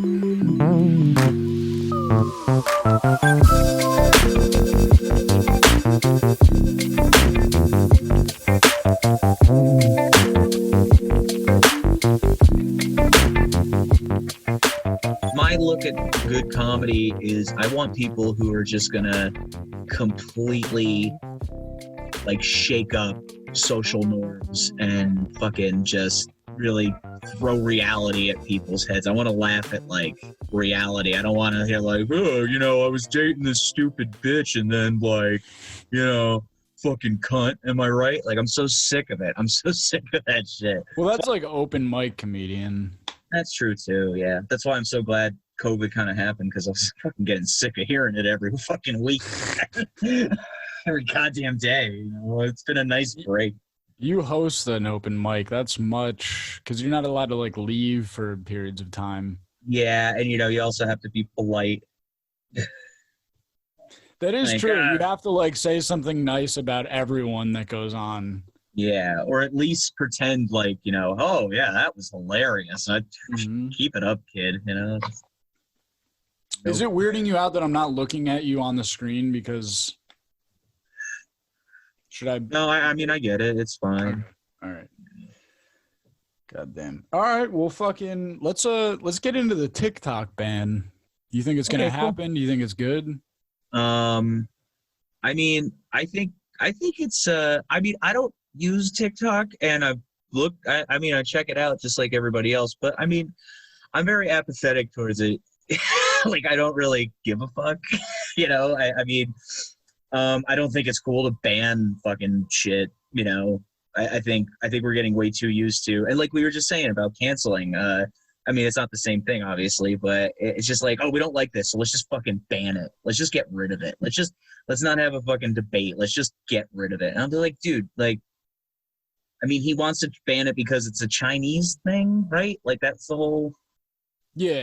My look at good comedy is I want people who are just gonna completely like shake up social norms and fucking just really throw reality at people's heads. I want to laugh at like reality. I don't want to hear like, oh, I was dating this stupid bitch and then like, fucking cunt. Am I right? Like, I'm so sick of it. I'm so sick of that shit. Well, that's like open mic comedian. That's true too. Yeah. That's why I'm so glad COVID kind of happened, because I was fucking getting sick of hearing it every fucking week. Every goddamn day. It's been a nice break. You host an open mic. That's much, because you're not allowed to like leave for periods of time. Yeah, and you also have to be polite. That is true. You have to like say something nice about everyone that goes on. Yeah, or at least pretend like, oh yeah, that was hilarious. Keep it up, kid. Is it weirding you out that I'm not looking at you on the screen? Because should I? No, I mean I get it. It's fine. All right. God damn. All right. Well, fucking let's get into the TikTok ban. Do you think it's gonna happen? Cool. Do you think it's good? I mean, I think it's. I mean, I don't use TikTok, and I check it out just like everybody else. But I mean, I'm very apathetic towards it. Like, I don't really give a fuck. I mean, I don't think it's cool to ban fucking shit. I think we're getting way too used to, and like we were just saying about canceling. I mean, it's not the same thing, obviously, but it's just like, oh, we don't like this, so let's just fucking ban it. Let's just get rid of it. Let's not have a fucking debate. Let's just get rid of it. And I'll be like, dude, like, I mean, he wants to ban it because it's a Chinese thing, right? Like, that's the whole. Yeah.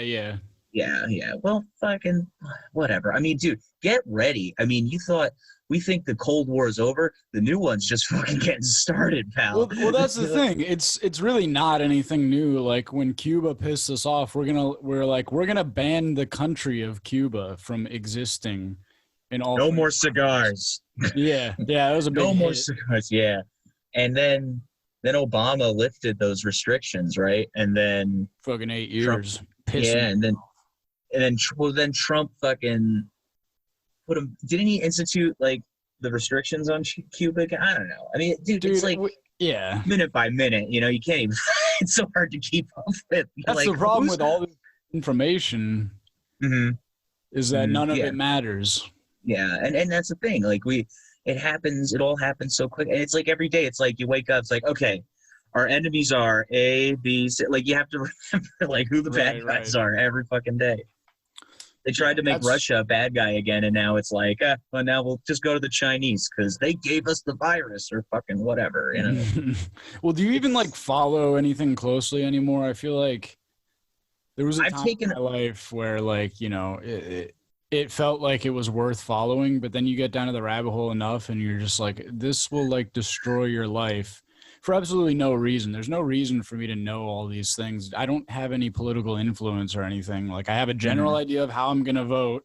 Yeah. Well, fucking whatever. I mean, dude, get ready. I mean, we think the Cold War is over. The new one's just fucking getting started, pal. Well, that's the thing. It's really not anything new. Like when Cuba pissed us off, we're gonna ban the country of Cuba from existing in all. No more cigars. Yeah, that was a big. No more cigars. Yeah, and then Obama lifted those restrictions, right? And then fucking 8 years. Trump, then Trump fucking put him. Didn't he institute like the restrictions on Cuba? I don't know. I mean, dude it's like minute by minute. You can't even. It's so hard to keep up with. That's the problem with all this information. Mm-hmm. Is that none of it matters. Yeah, and that's the thing. Like it happens. It all happens so quick, and it's like every day. It's like you wake up. It's like, okay, our enemies are A, B, C. Like you have to remember like who the bad guys are every fucking day. They tried to make Russia a bad guy again, and now it's like, well, now we'll just go to the Chinese because they gave us the virus or fucking whatever, Well, do you even like follow anything closely anymore? I feel like there was a time in my life where like, it felt like it was worth following, but then you get down to the rabbit hole enough and you're just like, this will like destroy your life for absolutely no reason. There's no reason for me to know all these things. I don't have any political influence or anything. Like I have a general idea of how I'm going to vote,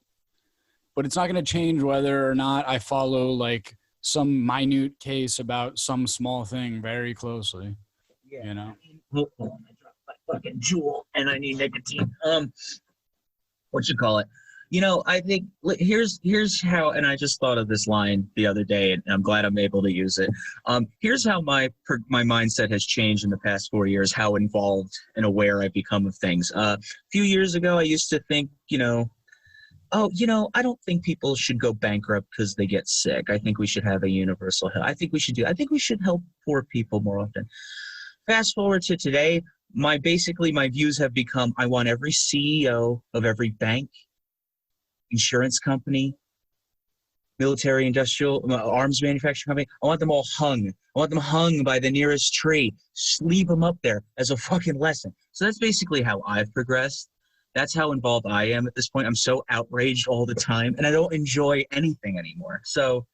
but it's not going to change whether or not I follow like some minute case about some small thing very closely. Yeah. Hold on, I dropped my fucking jewel and I need nicotine. What you call it? I think here's how, and I just thought of this line the other day, and I'm glad I'm able to use it. Here's how my mindset has changed in the past 4 years, how involved and aware I've become of things. A few years ago, I used to think, I don't think people should go bankrupt because they get sick. I think we should have a universal health. I think we should help poor people more often. Fast forward to today, my views have become, I want every CEO of every bank, insurance company, military, industrial, arms manufacturing company. I want them all hung. I want them hung by the nearest tree. Just leave them up there as a fucking lesson. So that's basically how I've progressed. That's how involved I am at this point. I'm so outraged all the time, and I don't enjoy anything anymore. So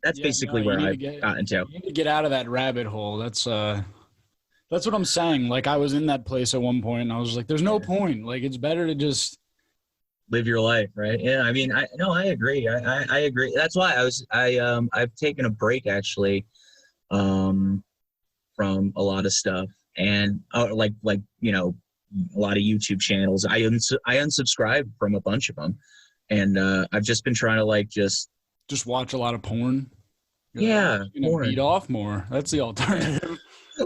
that's basically where I've gotten to. You need to get out of that rabbit hole. That's That's what I'm saying. Like, I was in that place at one point, and I was like, "There's no point. Like, it's better to just live your life, right?" Yeah, I mean, I agree. I agree. That's why I've taken a break actually, from a lot of stuff, and like a lot of YouTube channels. I unsubscribed from a bunch of them, and I've just been trying to like just watch a lot of porn. Yeah, porn. Beat off more. That's the alternative.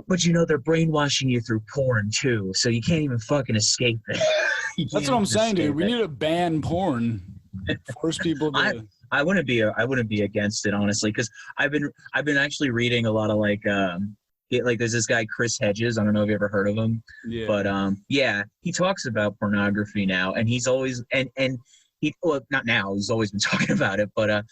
But they're brainwashing you through porn too, so you can't even fucking escape it. That's what I'm saying, dude. We need to ban porn. Force people to. I wouldn't be against it, honestly, because I've been actually reading a lot of like there's this guy Chris Hedges. I don't know if you ever heard of him. Yeah. But he talks about pornography now, and he's always not now. He's always been talking about it, but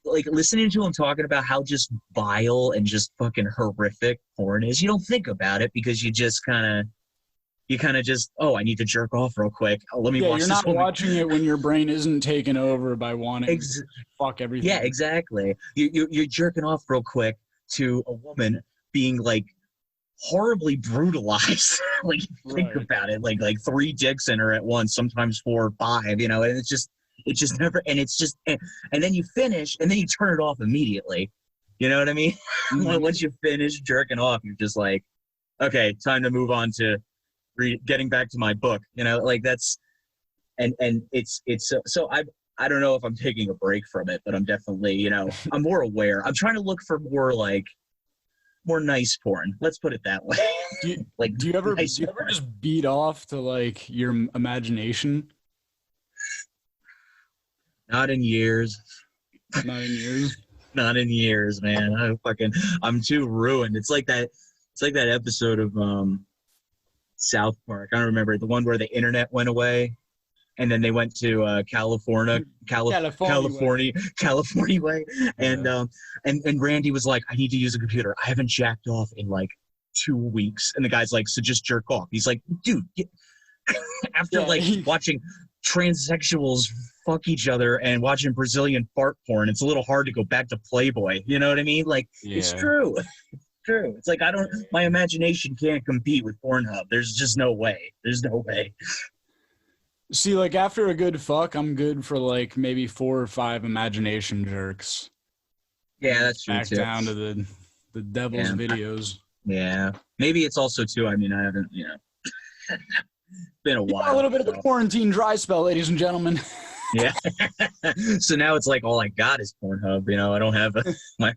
like listening to him talking about how just vile and just fucking horrific porn is, you don't think about it because you kind of just, I need to jerk off real quick. Let me watch this. You're not watching it when your brain isn't taken over by wanting to fuck everything. Yeah, exactly. You're jerking off real quick to a woman being like horribly brutalized. Like, think about it, like 3 dicks in her at once, sometimes 4 or 5, and it's just never, and it's just, and then you finish, and then you turn it off immediately. You know what I mean? Mm-hmm. Once you finish jerking off, you're just like, okay, time to move on to getting back to my book. Like that's, and it's so I don't know if I'm taking a break from it, but I'm definitely, I'm more aware. I'm trying to look for more nice porn. Let's put it that way. Do you ever just beat off to like your imagination? Not in years. Not in years. Not in years, man. I'm too ruined. It's like that episode of South Park. I don't remember the one where the internet went away, and then they went to California way, and Randy was like, "I need to use a computer. I haven't jacked off in like 2 weeks," and the guy's like, "So just jerk off." He's like, "Dude, after watching transsexuals fuck each other and watching Brazilian fart porn, it's a little hard to go back to Playboy." You know what I mean? Like, It's true. True. It's like my imagination can't compete with Pornhub. There's just no way. There's no way. See, like after a good fuck, I'm good for like maybe 4 or 5 imagination jerks. Yeah, that's true. Back down to the devil's videos. Yeah. Maybe it's also too, I mean, I haven't, it's been a while. A little bit of a quarantine dry spell, ladies and gentlemen. Yeah. So now it's like all I got is Pornhub. I don't have my.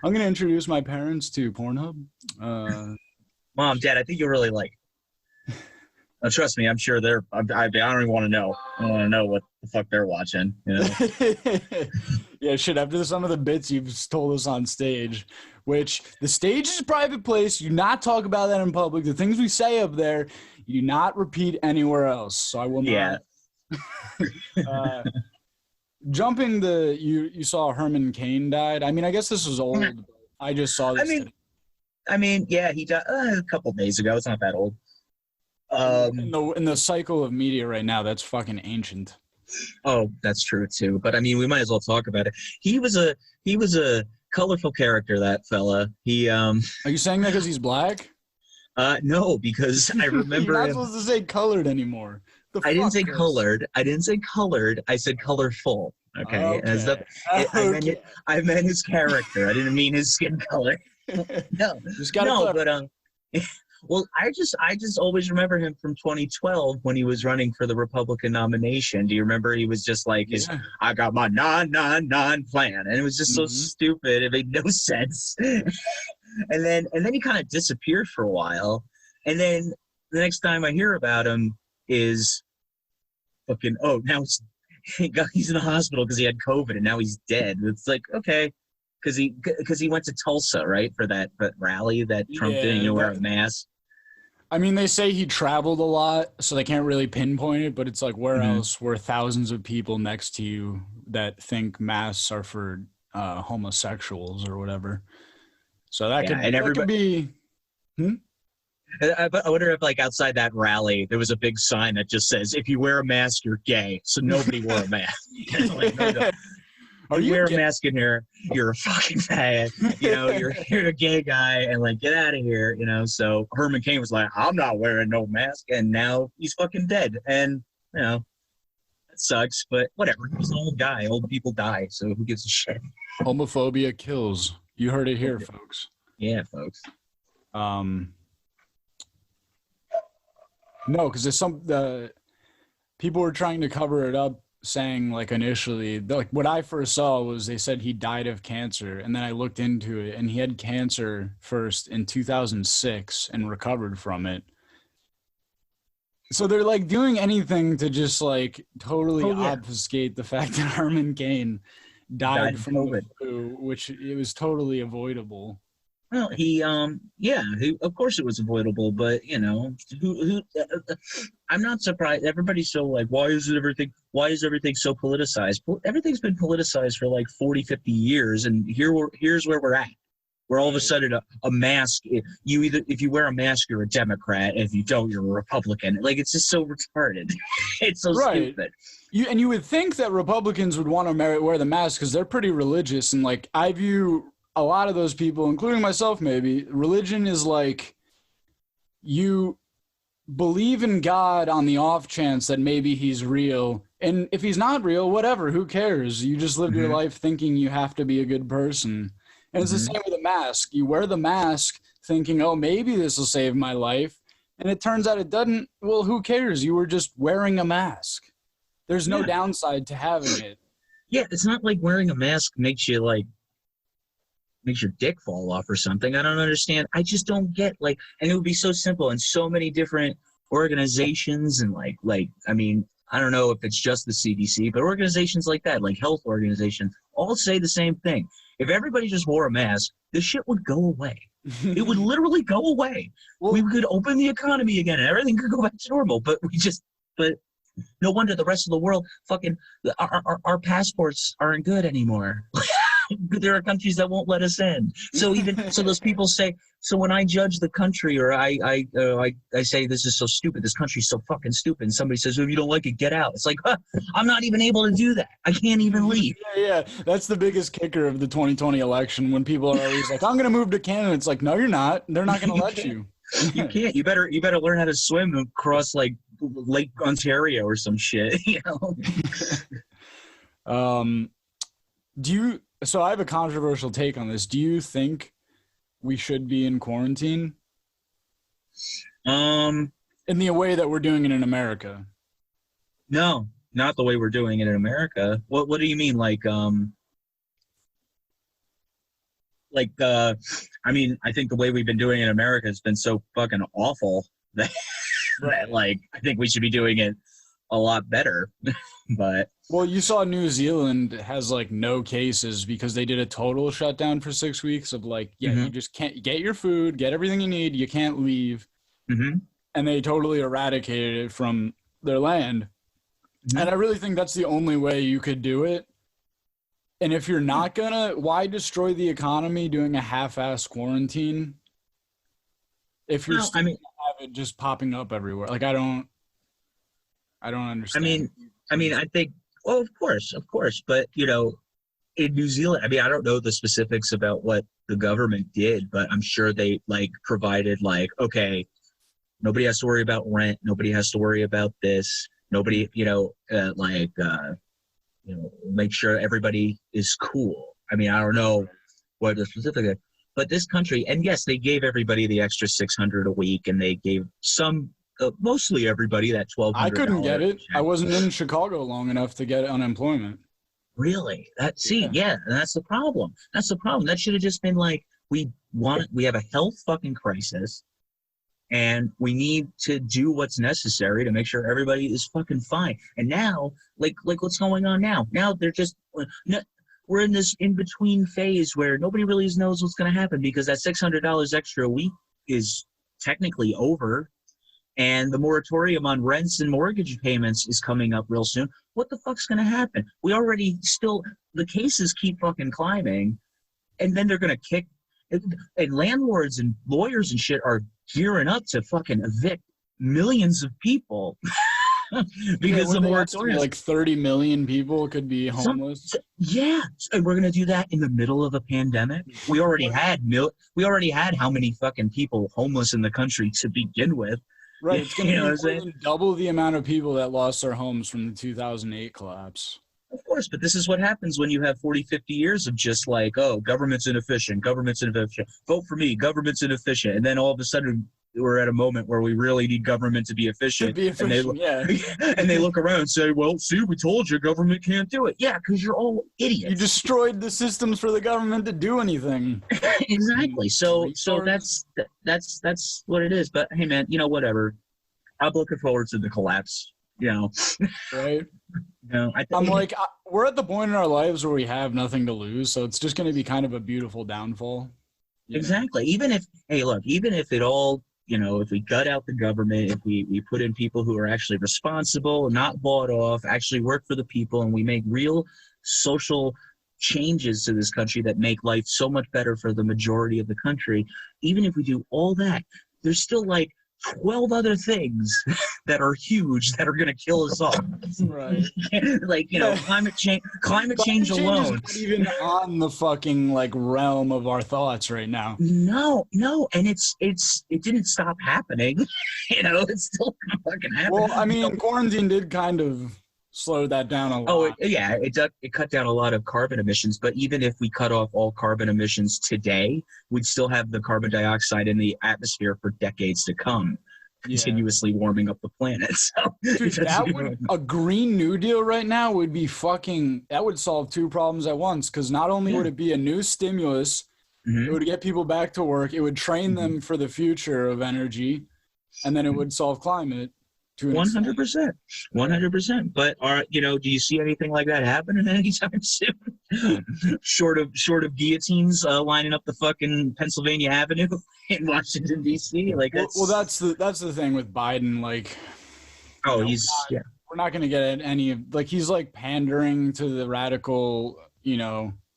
I'm gonna introduce my parents to Pornhub. Mom, Dad, I think you'll really like. Trust me, I'm sure they're. I don't even want to know. I don't want to know what the fuck they're watching. Yeah, shit. After some of the bits you've told us on stage, which the stage is a private place. You do not talk about that in public. The things we say up there, you do not repeat anywhere else. So I will not. Yeah. Jumping you saw Herman Cain died. I mean, I guess this was old. But I just saw this. I mean, yeah, he died a couple days ago. It's not that old. In the cycle of media right now, that's fucking ancient. Oh, that's true too. But I mean, we might as well talk about it. He was a colorful character, that fella. He Are you saying that because he's black? No, because I remember. You're not supposed to say colored anymore. I didn't say colored. I said colorful. Okay. I meant his character. I didn't mean his skin color. Well, I just always remember him from 2012 when he was running for the Republican nomination. Do you remember? He was just like, I got my non plan, and it was just so stupid. It made no sense. and then he kind of disappeared for a while, and then the next time I hear about him is fucking now he's in the hospital because he had COVID and now he's dead. It's like, okay, because he went to Tulsa, right, for that rally that Trump didn't wear a mask. I mean, they say he traveled a lot, so they can't really pinpoint it, but it's like, where else were thousands of people next to you that think masks are for homosexuals or whatever? So that could be. I wonder if, like, outside that rally, there was a big sign that just says, "If you wear a mask, you're gay." So nobody wore a mask. You wear a mask in here, you're a fucking fag. You know, you're a gay guy, and like, get out of here. You know, so Herman Cain was like, I'm not wearing no mask, and now he's fucking dead. And you know, that sucks, but whatever. He's an old guy. Old people die, so who gives a shit? Homophobia kills. You heard it here, folks. Yeah, folks. No, because there's people were trying to cover it up, saying like initially, like what I first saw was they said he died of cancer, and then I looked into it, and he had cancer first in 2006 and recovered from it. So they're like doing anything to just like totally obfuscate the fact that Herman Cain died from COVID, which it was totally avoidable. Well, of course it was avoidable, but you know, I'm not surprised. Everybody's so like, why is everything so politicized? Everything's been politicized for like 40, 50 years, and here's where we're at. We're all of a sudden a mask. If you wear a mask, you're a Democrat. If you don't, you're a Republican. Like, it's just so retarded. It's so stupid. You would think that Republicans would want to wear the mask because they're pretty religious, and like I view a lot of those people, including myself, maybe religion is like you believe in God on the off chance that maybe he's real, and if he's not real, whatever, who cares? You just live your life thinking you have to be a good person. And it's the same with a mask. You wear the mask thinking, oh, maybe this will save my life. And it turns out it doesn't. Well, who cares? You were just wearing a mask. There's no downside to having it. Yeah, it's not like wearing a mask makes your dick fall off or something. I don't understand. I just don't get and it would be so simple, and so many different organizations and I mean, I don't know if it's just the CDC, but organizations like that, like health organizations, all say the same thing. If everybody just wore a mask, this shit would go away. It would literally go away. Well, we could open the economy again and everything could go back to normal, but no wonder the rest of the world our passports aren't good anymore. There are countries that won't let us in. So those people say, so when I judge the country, or I say this is so stupid, this country's so fucking stupid, and somebody says, if you don't like it, get out. It's like, I'm not even able to do that. I can't even leave. Yeah. That's the biggest kicker of the 2020 election, when people are always like, I'm going to move to Canada. It's like, no, you're not. They're not going to let you. You can't. You better learn how to swim across like Lake Ontario or some shit. You know. So I have a controversial take on this. Do you think we should be in quarantine? In the way that we're doing it in America? No, not the way we're doing it in America. What do you mean? I mean, I think the way we've been doing it in America has been so fucking awful that I think we should be doing it a lot better. But well, you saw New Zealand has no cases because they did a total shutdown for 6 weeks of you just can't get your food, get everything you need, you can't leave. And they totally eradicated it from their land. And I really think that's the only way you could do it. And if you're not gonna, why destroy the economy doing a half-ass quarantine if you're have it just popping up everywhere? I don't understand. I mean, I think, well, of course, but in New Zealand, I mean, I don't know the specifics about what the government did, but I'm sure they provided okay, nobody has to worry about rent, nobody has to worry about this, nobody, make sure everybody is cool. I mean, I don't know what the specific, but this country, and yes, they gave everybody the extra $600 a week, and they gave mostly everybody that $1,200. I couldn't get it. I wasn't in Chicago long enough to get unemployment. Really? Yeah, and that's the problem. That should have just been we have a health fucking crisis, and we need to do what's necessary to make sure everybody is fucking fine. And now, what's going on now? Now they're just we're in this in-between phase where nobody really knows what's going to happen, because that $600 extra a week is technically over. And the moratorium on rents and mortgage payments is coming up real soon. What the fuck's going to happen? The cases keep fucking climbing, and then they're going to kick, and landlords and lawyers and shit are gearing up to fucking evict millions of people. because the moratorium, like 30 million people could be homeless. And we're gonna do that in the middle of a pandemic. We already had how many fucking people homeless in the country to begin with. Right, it's gonna be more than double the amount of people that lost their homes from the 2008 collapse. Of course, but this is what happens when you have 40, 50 years of just like, oh, government's inefficient, vote for me, government's inefficient. And then all of a sudden, we're at a moment where we really need government to be efficient. And they look around and say, well, see, we told you government can't do it. Yeah, because you're all idiots. You destroyed the systems for the government to do anything. Exactly. So that's what it is. But hey, man, whatever. I'm looking forward to the collapse. Right. I'm like, we're at the point in our lives where we have nothing to lose, so it's just going to be kind of a beautiful downfall. Exactly. Even if it all, if we gut out the government, if we put in people who are actually responsible, not bought off, actually work for the people, and we make real social changes to this country that make life so much better for the majority of the country, even if we do all that, there's still like 12 other things that are huge that are going to kill us all. Right. Like, climate change alone. Is not even on the fucking like realm of our thoughts right now. No. And it didn't stop happening. It's still fucking happening. Well, I mean, quarantine did kind of slow that down a lot. Oh, it cut down a lot of carbon emissions, but even if we cut off all carbon emissions today, we'd still have the carbon dioxide in the atmosphere for decades to come, continuously warming up the planet. So dude, a Green New Deal right now would be that would solve two problems at once, because not only would it be a new stimulus, it would get people back to work, it would train them for the future of energy, and then it would solve climate. 100%. But do you see anything like that happening anytime soon? short of guillotines lining up the fucking Pennsylvania Avenue in Washington D.C. Like, that's the thing with Biden. Like, we're not going to get any like, he's like pandering to the radical,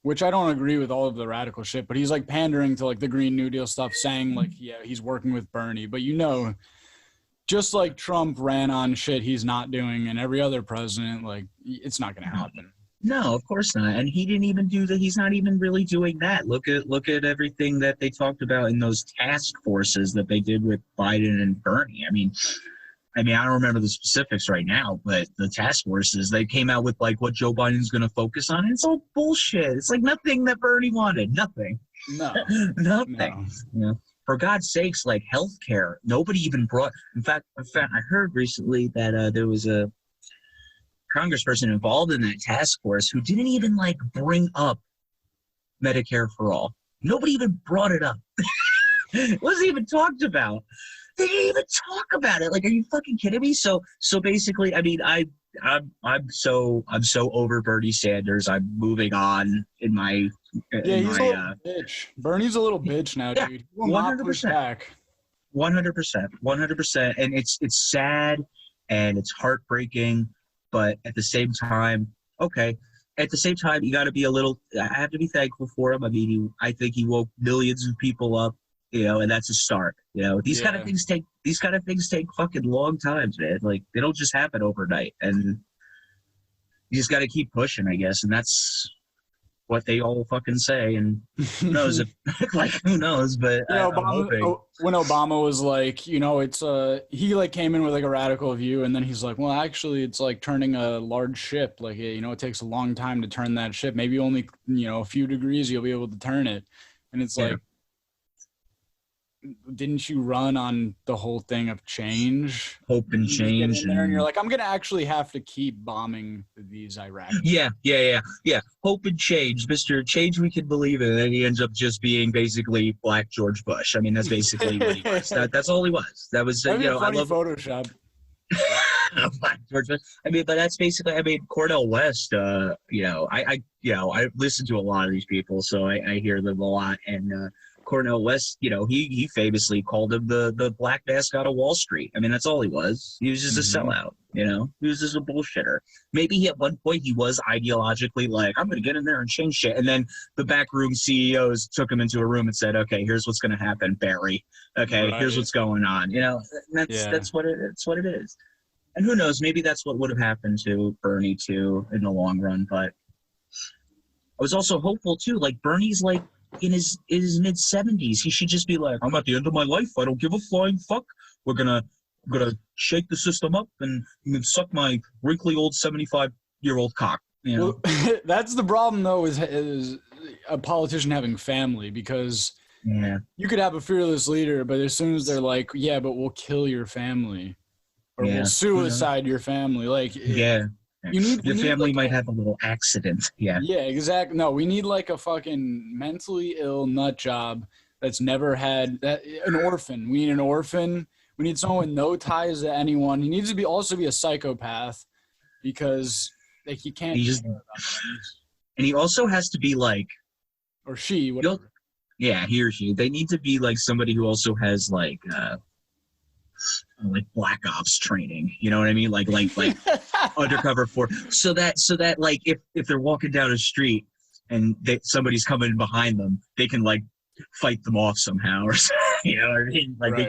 which I don't agree with all of the radical shit, but he's like pandering to like the Green New Deal stuff, saying like, he's working with Bernie, but just like Trump ran on shit he's not doing, and every other president, like, it's not going to happen. No, of course not. And he didn't even do that. He's not even really doing that. Look at everything that they talked about in those task forces that they did with Biden and Bernie. I mean, I don't remember the specifics right now, but the task forces, they came out with like what Joe Biden's going to focus on. It's all bullshit. It's like nothing that Bernie wanted. Nothing. No. Nothing. No. For God's sakes, like healthcare, nobody even brought. In fact, I heard recently that there was a congressperson involved in that task force who didn't even like bring up Medicare for all. Nobody even brought it up. It wasn't even talked about. They didn't even talk about it. Like, are you fucking kidding me? So basically, I mean, I'm so over Bernie Sanders. I'm moving on in my. He's a little bitch. Bernie's a little bitch now, dude. 100%. 100%. And it's sad and it's heartbreaking, but at the same time, you got to be I have to be thankful for him. I mean, I think he woke millions of people up, and that's a start. These kind of things take fucking long times, man. Like, they don't just happen overnight, and you just got to keep pushing, I guess. And that's what they all fucking say, and who knows who knows, but I'm hoping. When Obama was like, it's he like came in with like a radical view, and then he's like, well, actually it's like turning a large ship, like, it takes a long time to turn that ship, maybe only a few degrees you'll be able to turn it. And it's like, didn't you run on the whole thing of change, hope and change, and you're like, I'm gonna actually have to keep bombing these Iraqis? Yeah, hope and change, Mr. Change we can believe in, and he ends up just being basically Black George Bush. I mean, that's basically what he was. That's all he was. That was I love Photoshop. Black George Bush. I mean, but that's basically, Cornel West, I listen to a lot of these people, so I hear them a lot, and Cornel West, he famously called him the black mascot of Wall Street. I mean, that's all he was. He was just a sellout, he was just a bullshitter. Maybe at one point he was ideologically like, I'm going to get in there and change shit. And then the backroom CEOs took him into a room and said, okay, here's what's going to happen, Barry. Okay, here's what's going on. That's what it is. And who knows, maybe that's what would have happened to Bernie too in the long run. But I was also hopeful too. Like Bernie's like in his mid-70s. He should just be like, I'm at the end of my life. I don't give a flying fuck. I'm gonna shake the system up and suck my wrinkly old 75-year-old cock. You know? Well, that's the problem though, is a politician having family, because you could have a fearless leader, but as soon as they're like, yeah, but we'll kill your family, or we'll suicide your family, like your family might have a little accident. Yeah exactly. No, we need like a fucking mentally ill nut job that's never had an orphan. We need an orphan. We need someone with no ties to anyone. He needs to also be a psychopath, because like he can't and he also has to be like, or she, whatever. Yeah, he or she. They need to be like somebody who also has like black ops training. You know what I mean? Like undercover force. So that like if they're walking down a street and somebody's coming behind them, they can like fight them off somehow, or you know what I mean? Like they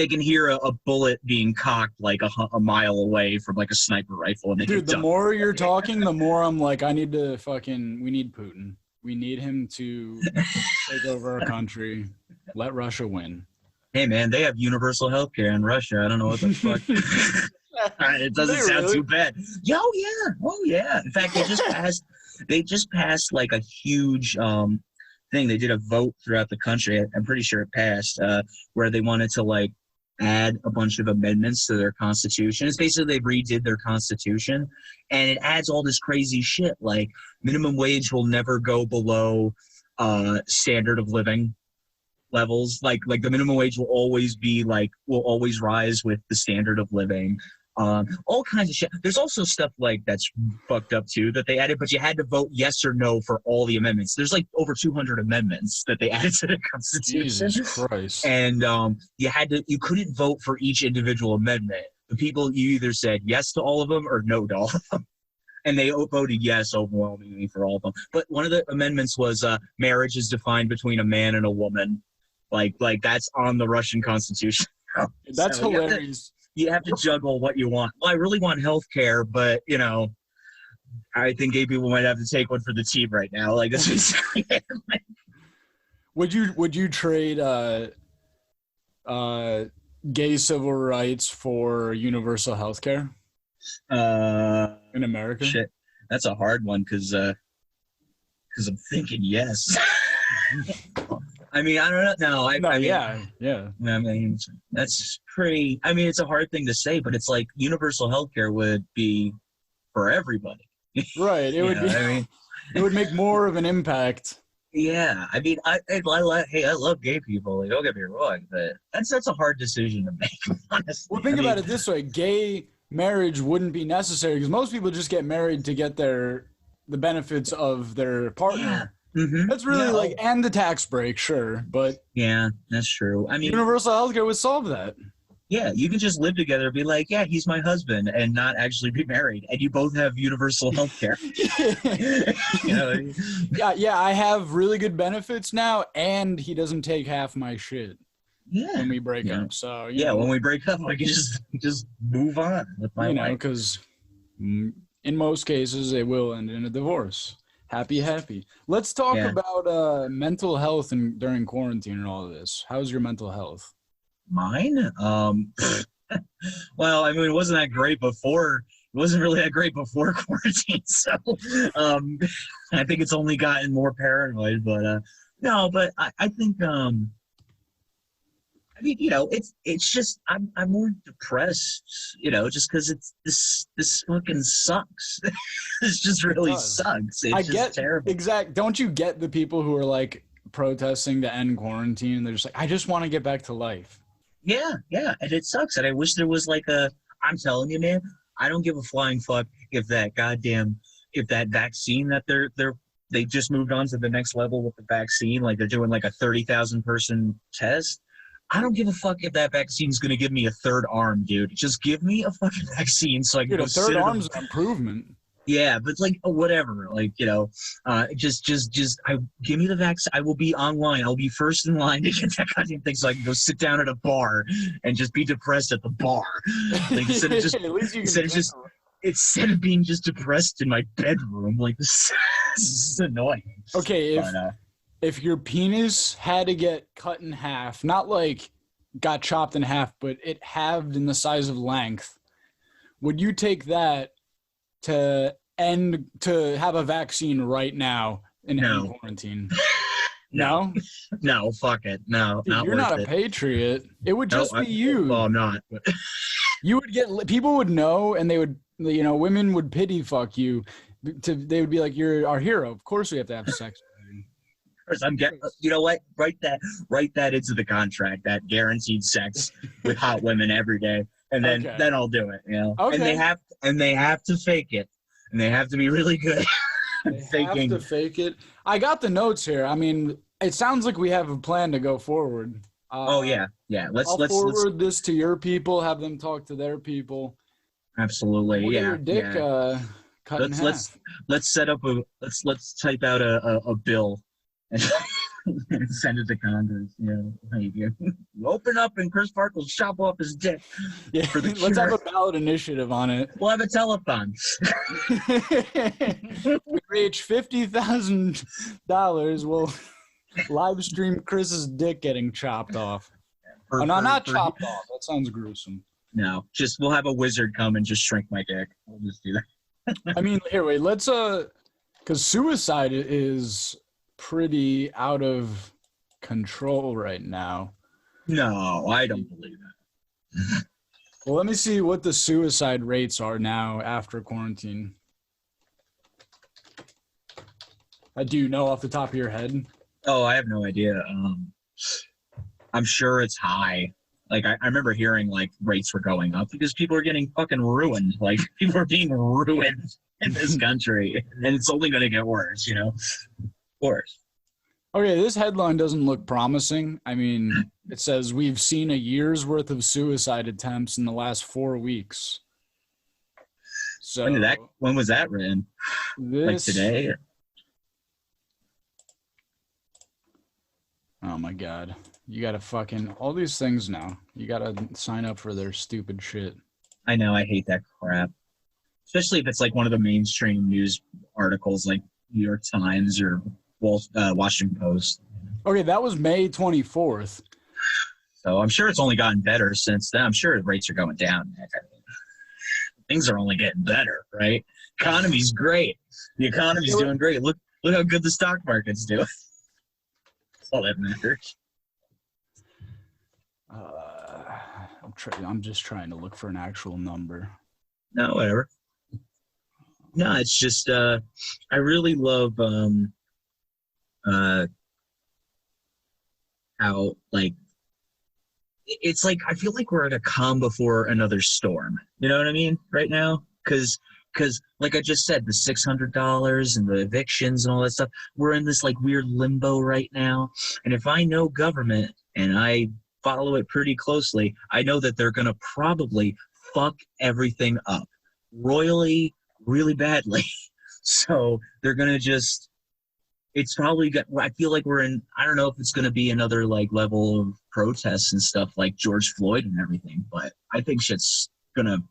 can hear a bullet being cocked like a mile away from like a sniper rifle. And dude, the more you're talking, the more I'm like, we need Putin. We need him to take over our country. Let Russia win. Hey, man, they have universal health care in Russia. I don't know what the fuck. It doesn't sound too bad. Oh, yeah. In fact, they just passed like a huge thing. They did a vote throughout the country. I'm pretty sure it passed, where they wanted to like add a bunch of amendments to their constitution. It's basically they redid their constitution, and it adds all this crazy shit like minimum wage will never go below standard of living levels. Like the minimum wage will always rise with the standard of living. All kinds of shit. There's also stuff like that's fucked up too that they added, but you had to vote yes or no for all the amendments. There's like over 200 amendments that they added to the Constitution. Jesus Christ. And you couldn't vote for each individual amendment. The people, you either said yes to all of them or no to all of them. And they voted yes overwhelmingly for all of them. But one of the amendments was marriage is defined between a man and a woman. Like that's on the Russian Constitution. That's so hilarious. You have to juggle what you want. Well, I really want health care, but, you know, I think gay people might have to take one for the team right now. Like, this is... Would you trade gay civil rights for universal health care in America? Shit. That's a hard one because I'm thinking yes. I mean, I don't know. Yeah. I mean, that's pretty. I mean, it's a hard thing to say, but it's like universal healthcare would be for everybody. Right. It would make more of an impact. Yeah. I mean, I love gay people. Like, don't get me wrong, but that's a hard decision to make. Honestly. Well, think about it this way: gay marriage wouldn't be necessary because most people just get married to get the benefits of their partner. Yeah. Mm-hmm. That's really and the tax break, sure, but yeah, that's true. I mean, universal healthcare would solve that. Yeah, you can just live together, be like, yeah, he's my husband, and not actually be married, and you both have universal healthcare. You know? Yeah, I have really good benefits now, and he doesn't take half my shit. Yeah, when we break up. So when we break up, I can just move on with my life. Because in most cases, it will end in a divorce. Happy. Let's talk about mental health and during quarantine and all of this. How's your mental health? Mine? Well, I mean, it wasn't that great before. It wasn't really that great before quarantine. So I think it's only gotten more paranoid. But no, but I think I mean, you know, it's just I'm more depressed, you know, just because it's this fucking sucks. This just really sucks. It's just terrible. Exactly. Don't you get the people who are like protesting to end quarantine? They're just like, I just want to get back to life. Yeah, and it sucks. And I wish there was like I'm telling you, man, I don't give a flying fuck if that vaccine that they just moved on to the next level with the vaccine, like they're doing like a 30,000 person test. I don't give a fuck if that vaccine's going to give me a third arm, dude. Just give me a fucking vaccine so I can go a third arm's an improvement. Yeah, but it's like whatever, like just give me the vaccine. I will be online. I'll be first in line to get that goddamn thing, so I can go sit down at a bar and just be depressed at the bar, like instead of just At least you can instead of just instead of being just depressed in my bedroom. Like this is annoying. Okay, but, if your penis had to get cut in half, not like got chopped in half, but it halved in the size of length, would you take that to have a vaccine right now in end quarantine? No? No, fuck it. No, dude, not you're worth not a it. patriot. It would just be you. Well, I'm not. You would get, people would know, and they would, women would pity fuck you. They would be like, you're our hero. Of course we have to have sex. I'm getting, you know what? Write that into the contract, that guaranteed sex with hot women every day. And then I'll do it, Okay. And they have to fake it. And they have to be really good at faking. Have to fake it. I got the notes here. I mean, it sounds like we have a plan to go forward. Yeah. Let's forward this to your people, have them talk to their people. Absolutely. We'll your dick cut in half. Let's set up let's type out a bill and send it to Congress. You open up and Chris Park will chop off his dick. Yeah, let's have a ballot initiative on it. We'll have a telethon. We reach $50,000. We'll live stream Chris's dick getting chopped off. Not chopped off. That sounds gruesome. No, just we'll have a wizard come and just shrink my dick. We'll just do that. I mean, here, wait. Let's because suicide is pretty out of control right now. No, I don't believe that. Well, let me see what the suicide rates are now after quarantine. Do you know off the top of your head? Oh, I have no idea. I'm sure it's high. Like I remember hearing like rates were going up because people are getting fucking ruined. Like people are being ruined in this country, and it's only going to get worse. Of course. Okay, this headline doesn't look promising. I mean, it says we've seen a year's worth of suicide attempts in the last 4 weeks. So when was that written? Like today? Oh my God. You gotta all these things now. You gotta sign up for their stupid shit. I know, I hate that crap. Especially if it's like one of the mainstream news articles like New York Times or Washington Post. Okay, that was May 24th. So I'm sure it's only gotten better since then. I'm sure the rates are going down. Things are only getting better, right? Economy's great. The economy's doing great. Look how good the stock market's doing. That's all that matters. I'm just trying to look for an actual number. No, whatever. No, it's just I really love how like it's like I feel like we're at a calm before another storm. You know what I mean? Right now, because like I just said, the $600 and the evictions and all that stuff, we're in this like weird limbo right now. And if I know government and I follow it pretty closely, I know that they're going to probably fuck everything up royally, really badly. So they're going to just, it's probably got, I feel like we're in, I don't know if it's going to be another like level of protests and stuff like George Floyd and everything, but I think shit's going to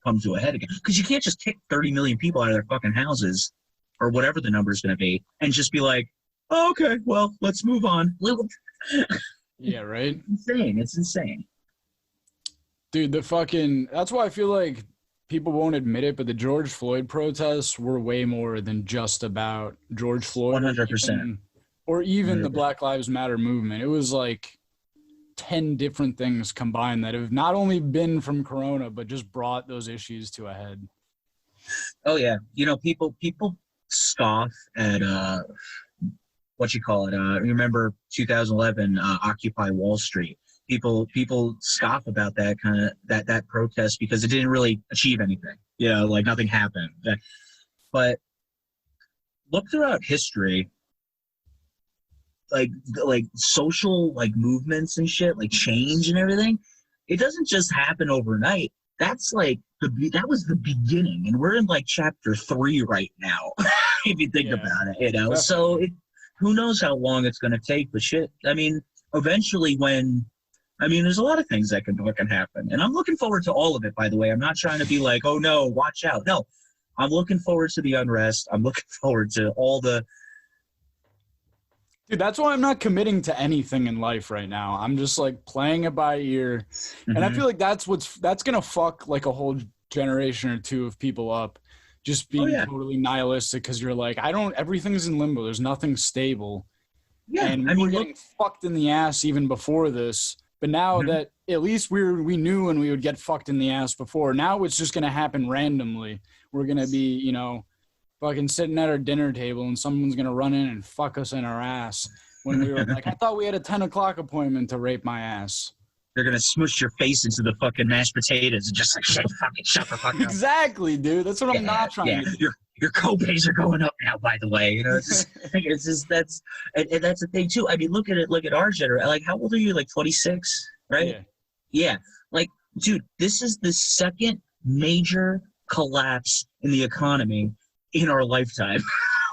come to a head again. Because you can't just kick 30 million people out of their fucking houses or whatever the number is going to be and just be like, oh, okay, well, let's move on. Yeah, right? It's insane. Dude, that's why I feel like people won't admit it, but the George Floyd protests were way more than just about George Floyd. 100%. Or even 100%. The Black Lives Matter movement. It was like 10 different things combined that have not only been from Corona, but just brought those issues to a head. Oh, yeah. People scoff at remember 2011 Occupy Wall Street. People scoff about that kind of that protest because it didn't really achieve anything. Like nothing happened. But look throughout history, like social like movements and shit, like change and everything. It doesn't just happen overnight. That's like that was the beginning, and we're in like chapter 3 right now. If you think about it, Definitely. So who knows how long it's going to take? But shit, I mean, eventually, there's a lot of things that can fucking happen, and I'm looking forward to all of it. By the way, I'm not trying to be like, oh no, watch out. No, I'm looking forward to the unrest. I'm looking forward to all the. Dude, that's why I'm not committing to anything in life right now. I'm just like playing it by ear. And I feel like that's gonna fuck like a whole generation or two of people up. Just being totally nihilistic because you're like, everything's in limbo. There's nothing stable. Yeah. And we were getting fucked in the ass even before this. But now that at least we knew when we would get fucked in the ass before, now it's just gonna happen randomly. We're gonna be, fucking sitting at our dinner table and someone's going to run in and fuck us in our ass when we were like, I thought we had a 10 o'clock appointment to rape my ass. They're going to smush your face into the fucking mashed potatoes and just like, shut the fuck up. Exactly, dude. That's what I'm not trying to do. Your co-pays are going up now, by the way. That's the thing too. I mean, look at our generation. Like, how old are you? Like 26, right? Yeah. Like, dude, this is the second major collapse in the economy in our lifetime.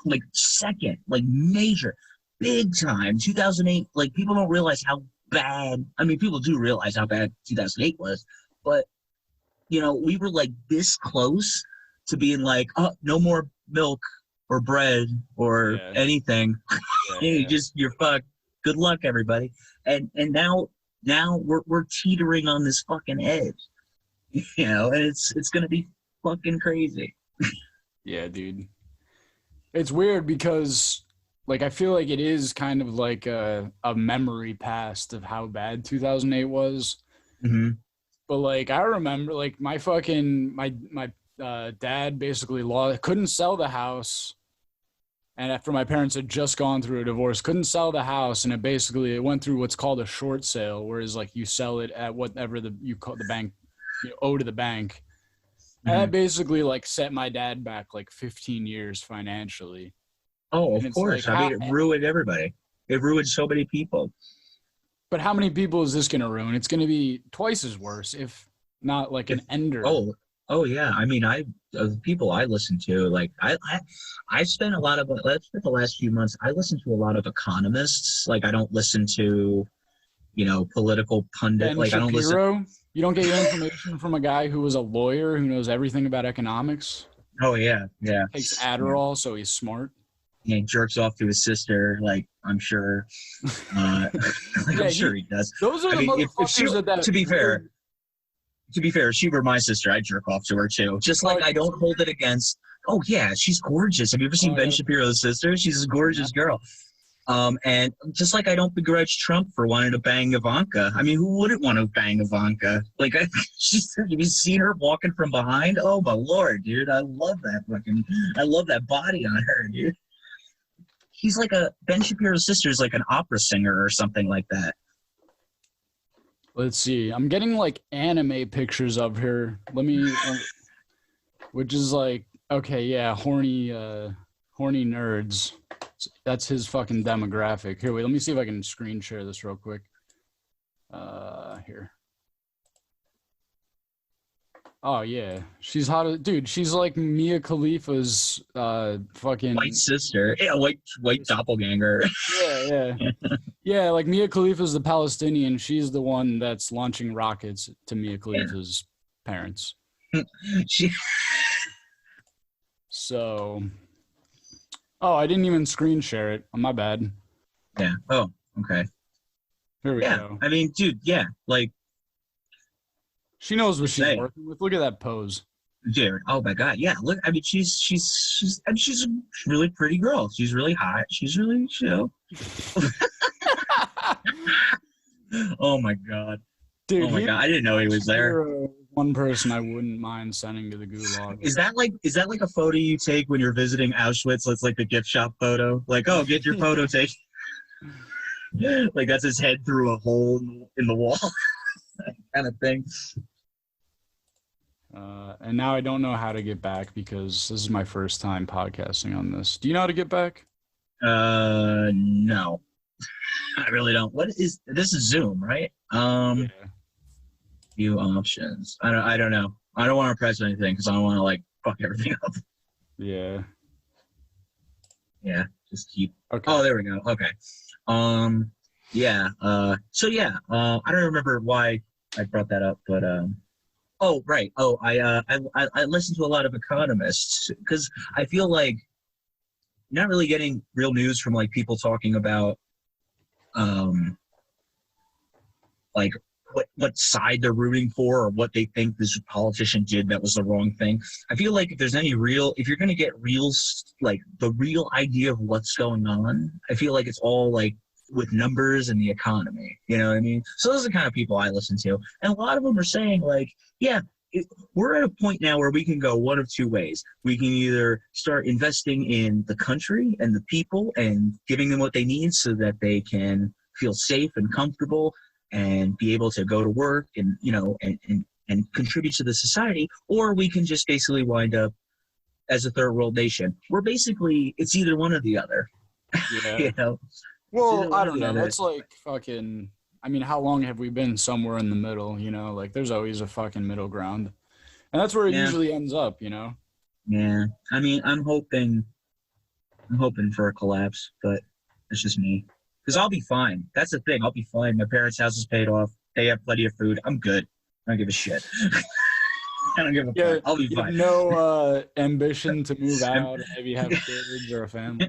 Like second, like major, big time. 2008, like people don't realize how bad, people do realize how bad 2008 was, but we were like this close to being like, oh, no more milk or bread or anything. You're fucked. Good luck, everybody. And now we're teetering on this fucking edge. And it's gonna be fucking crazy. Yeah, dude. It's weird because, like, I feel like it is kind of like a memory past of how bad 2008 was. Mm-hmm. But, like, I remember, like, my dad basically couldn't sell the house. And after my parents had just gone through a divorce, couldn't sell the house. And it went through what's called a short sale, whereas, like, you sell it at whatever you call the bank, owe to the bank. And that basically like set my dad back like 15 years financially. Oh, of course. Like, it ruined everybody. It ruined so many people. But how many people is this going to ruin? It's going to be twice as worse, if not like an ender. Oh yeah. The people I listen to, like I spent the last few months, I listen to a lot of economists. Like I don't listen to, political pundit. Like Shapiro? I don't listen. You don't get your information from a guy who was a lawyer who knows everything about economics? Oh, yeah. Takes Adderall, so he's smart. Yeah, he jerks off to his sister, like, I'm sure. I'm sure he does. Those are the motherfuckers that... To be fair, if she were my sister, I'd jerk off to her, too. Just like I don't hold it against... Oh, yeah, she's gorgeous. Have you ever seen Ben Shapiro's sister? She's a gorgeous girl. And just like I don't begrudge Trump for wanting to bang Ivanka. Who wouldn't want to bang Ivanka? Like, have you seen her walking from behind? Oh my Lord, dude. I love that body on her, dude. He's like Ben Shapiro's sister is like an opera singer or something like that. Let's see. I'm getting like anime pictures of her. Let me, which is like, okay, yeah, horny nerds. That's his fucking demographic. Here, wait, let me see if I can screen share this real quick. Here. Oh, yeah. She's hot. Dude, she's like Mia Khalifa's fucking... white sister. Yeah, white doppelganger. Yeah. Yeah, like Mia Khalifa's the Palestinian. She's the one that's launching rockets to Mia Khalifa's parents. So... Oh, I didn't even screen share it. My bad. Yeah. Oh, okay. Here we go. Dude, yeah. Like, she knows what she's working with. Look at that pose. Dude, oh my God. Yeah. Look, she's a really pretty girl. She's really hot. She's really, Oh my God. Dude, oh my God. I didn't know he was there. One person I wouldn't mind sending to the gulag. Is that like a photo you take when you're visiting Auschwitz? That's like the gift shop photo. Like, oh, get your photo taken. Like that's his head through a hole in the wall, kind of thing. And now I don't know how to get back because this is my first time podcasting on this. Do you know how to get back? No, I really don't. This is Zoom, right? Yeah. View options. I don't know. I don't want to press anything because I don't want to like fuck everything up. Yeah. Yeah, just keep. Okay. Oh, there we go. Okay. Yeah. So yeah. I don't remember why I brought that up, but Oh, right. Oh, I listen to a lot of economists because I feel like you're not really getting real news from like people talking about like what side they're rooting for or what they think this politician did that was the wrong thing. I feel like if there's any real, if you're going to get real, like the real idea of what's going on, I feel like it's all like with numbers and the economy. You know what I mean? So those are the kind of people I listen to. And a lot of them are saying like, yeah, we're at a point now where we can go one of two ways. We can either start investing in the country and the people and giving them what they need so that they can feel safe and comfortable and be able to go to work and, you know, and contribute to the society, or we can just basically wind up as a third world nation. We're basically, it's either one or the other. Yeah. You know? Well, I don't know. That's like fucking, I mean, how long have we been somewhere in the middle, you know? Like, there's always a fucking middle ground. And that's where it usually ends up, you know? Yeah. I mean, I'm hoping for a collapse, but it's just me. Because I'll be fine. That's the thing. I'll be fine. My parents' house is paid off. They have plenty of food. I'm good. I don't give a shit. I don't give a fuck. I'll be fine. No ambition to move out and maybe have kids or a family?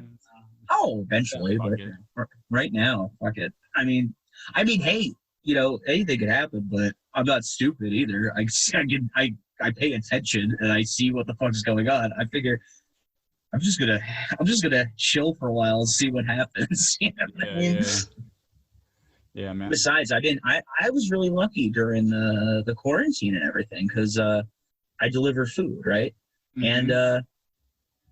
Oh, eventually. But right now, fuck it. I mean, hey, you know, anything could happen, but I'm not stupid either. I pay attention and I see what the fuck is going on. I figure I'm just gonna chill for a while and see what happens. You know what I mean? Yeah, man. Besides, I was really lucky during the quarantine and everything because I deliver food, right? Mm-hmm.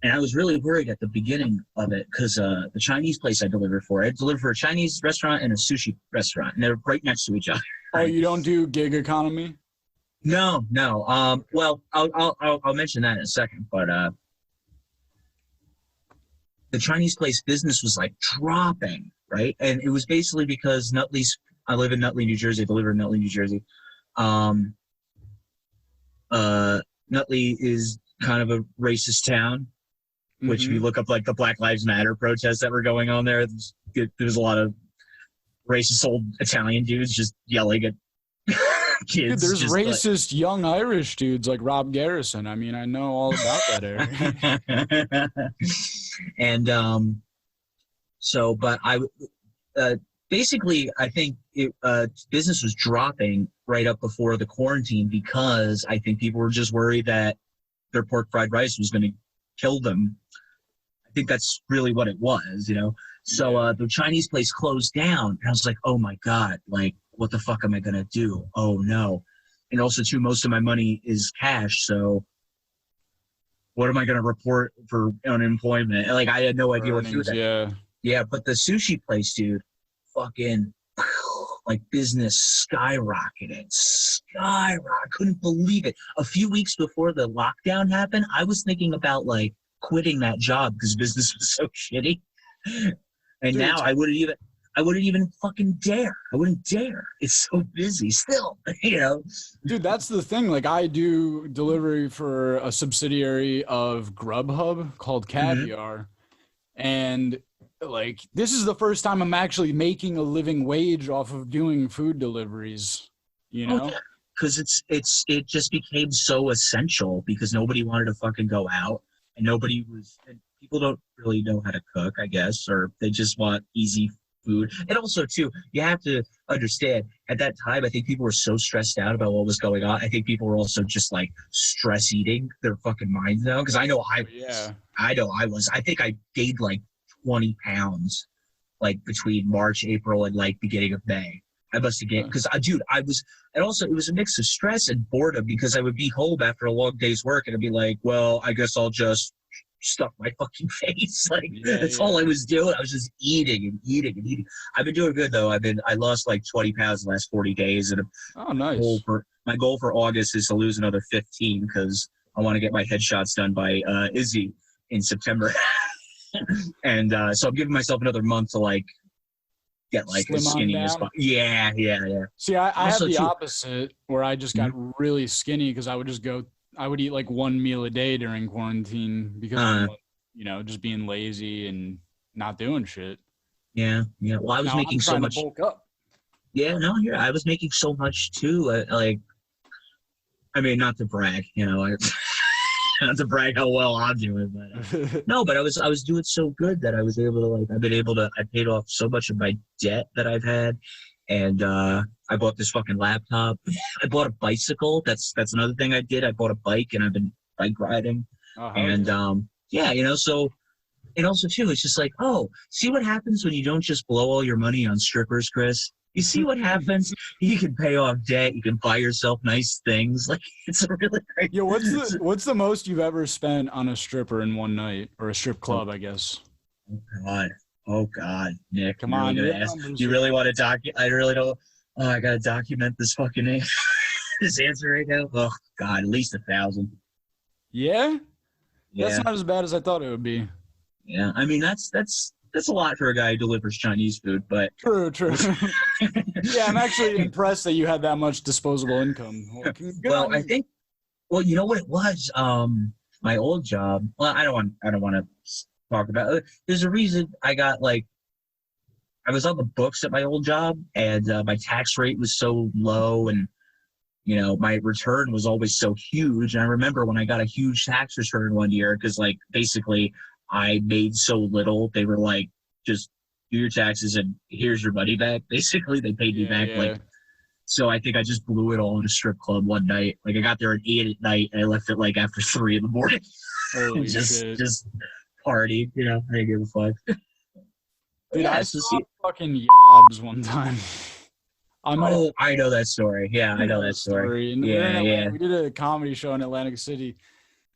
And I was really worried at the beginning of it because the Chinese place I delivered for a Chinese restaurant and a sushi restaurant, and they're right next to each other. Right? Oh, you don't do gig economy? No. Well, I'll mention that in a second, but the Chinese place business was like dropping, right? And it was basically because I live in Nutley, New Jersey. I deliver in Nutley, New Jersey. Nutley is kind of a racist town, which if you look up like the Black Lives Matter protests that were going on there, there was a lot of racist old Italian dudes just yelling at kids. Dude, there's racist young Irish dudes like Rob Garrison. I mean, I know all about that area. And so, but basically, I think business was dropping right up before the quarantine because I think people were just worried that their pork fried rice was going to kill them. I think that's really what it was, you know? So the Chinese place closed down, and I was like, oh my God, like, what the fuck am I going to do? Oh no. And also too, most of my money is cash. So what am I going to report for unemployment? Like, I had no idea what to do with that. Yeah. But the sushi place, dude, fucking like business skyrocketed. Couldn't believe it. A few weeks before the lockdown happened, I was thinking about like quitting that job because business was so shitty. And dude, now I wouldn't even fucking dare. I wouldn't dare. It's so busy still, you know? Dude, that's the thing. Like, I do delivery for a subsidiary of Grubhub called Caviar. And, like, this is the first time I'm actually making a living wage off of doing food deliveries, you know? Because it just became so essential because nobody wanted to fucking go out. And people don't really know how to cook, I guess, or they just want easy food. And also, too, you have to understand, at that time, I think people were so stressed out about what was going on. I think people were also just, like, stress eating their fucking minds now. Because I know I was. I think I gained, like, 20 pounds, like, between March, April, and, like, beginning of May. I must have gained, because, dude, and also, it was a mix of stress and boredom because I would be home after a long day's work and I'd be like, well, I guess I'll just stuff my fucking face. Like, that's all I was doing. I was just eating and eating and eating. I've been doing good, though. I lost like 20 pounds in the last 40 days. And nice. My goal for August is to lose another 15 because I want to get my headshots done by Izzy in September. And so I'm giving myself another month to like get like slim as skinny as possible. Yeah. See, I have the too, opposite where I just got really skinny because I would eat like one meal a day during quarantine because of, just being lazy and not doing shit. Yeah. Well, I was making so much. To bulk up. Yeah, no, I was making so much too. Not to brag, not to brag how well I'm doing, but no, but I was doing so good that I was able to I paid off so much of my debt that I've had, and I bought this fucking laptop. I bought a bicycle. That's another thing I did. I bought a bike and I've been bike riding, and so. And also too, it's just like, oh, see what happens when you don't just blow all your money on strippers, Chris. You see what happens? You can pay off debt. You can buy yourself nice things. Like, it's a really great. Yeah, what's the most you've ever spent on a stripper in one night, or a strip club, I guess? Oh God, Nick. Come on, you really want to document? I really don't. Oh, I gotta document this fucking this answer right now. Oh God, at least 1,000. Yeah, that's not as bad as I thought it would be. Yeah, I mean that's a lot for a guy who delivers Chinese food, but true. Yeah, I'm actually impressed that you had that much disposable income. Well, I think, you know what it was? My old job. Well, I don't want to talk about it. There's a reason I got I was on the books at my old job, and my tax rate was so low, and my return was always so huge. And I remember when I got a huge tax return one year, because basically I made so little, they were like, just do your taxes and here's your money back. Basically, they paid me back. So I think I just blew it all in a strip club one night. I got there at 8 at night and I left it after 3 in the morning. Holy just party, I didn't give a fuck. Dude, I saw fucking Yobs one time. I know that story. Yeah, I know that story. Yeah. We did a comedy show in Atlantic City.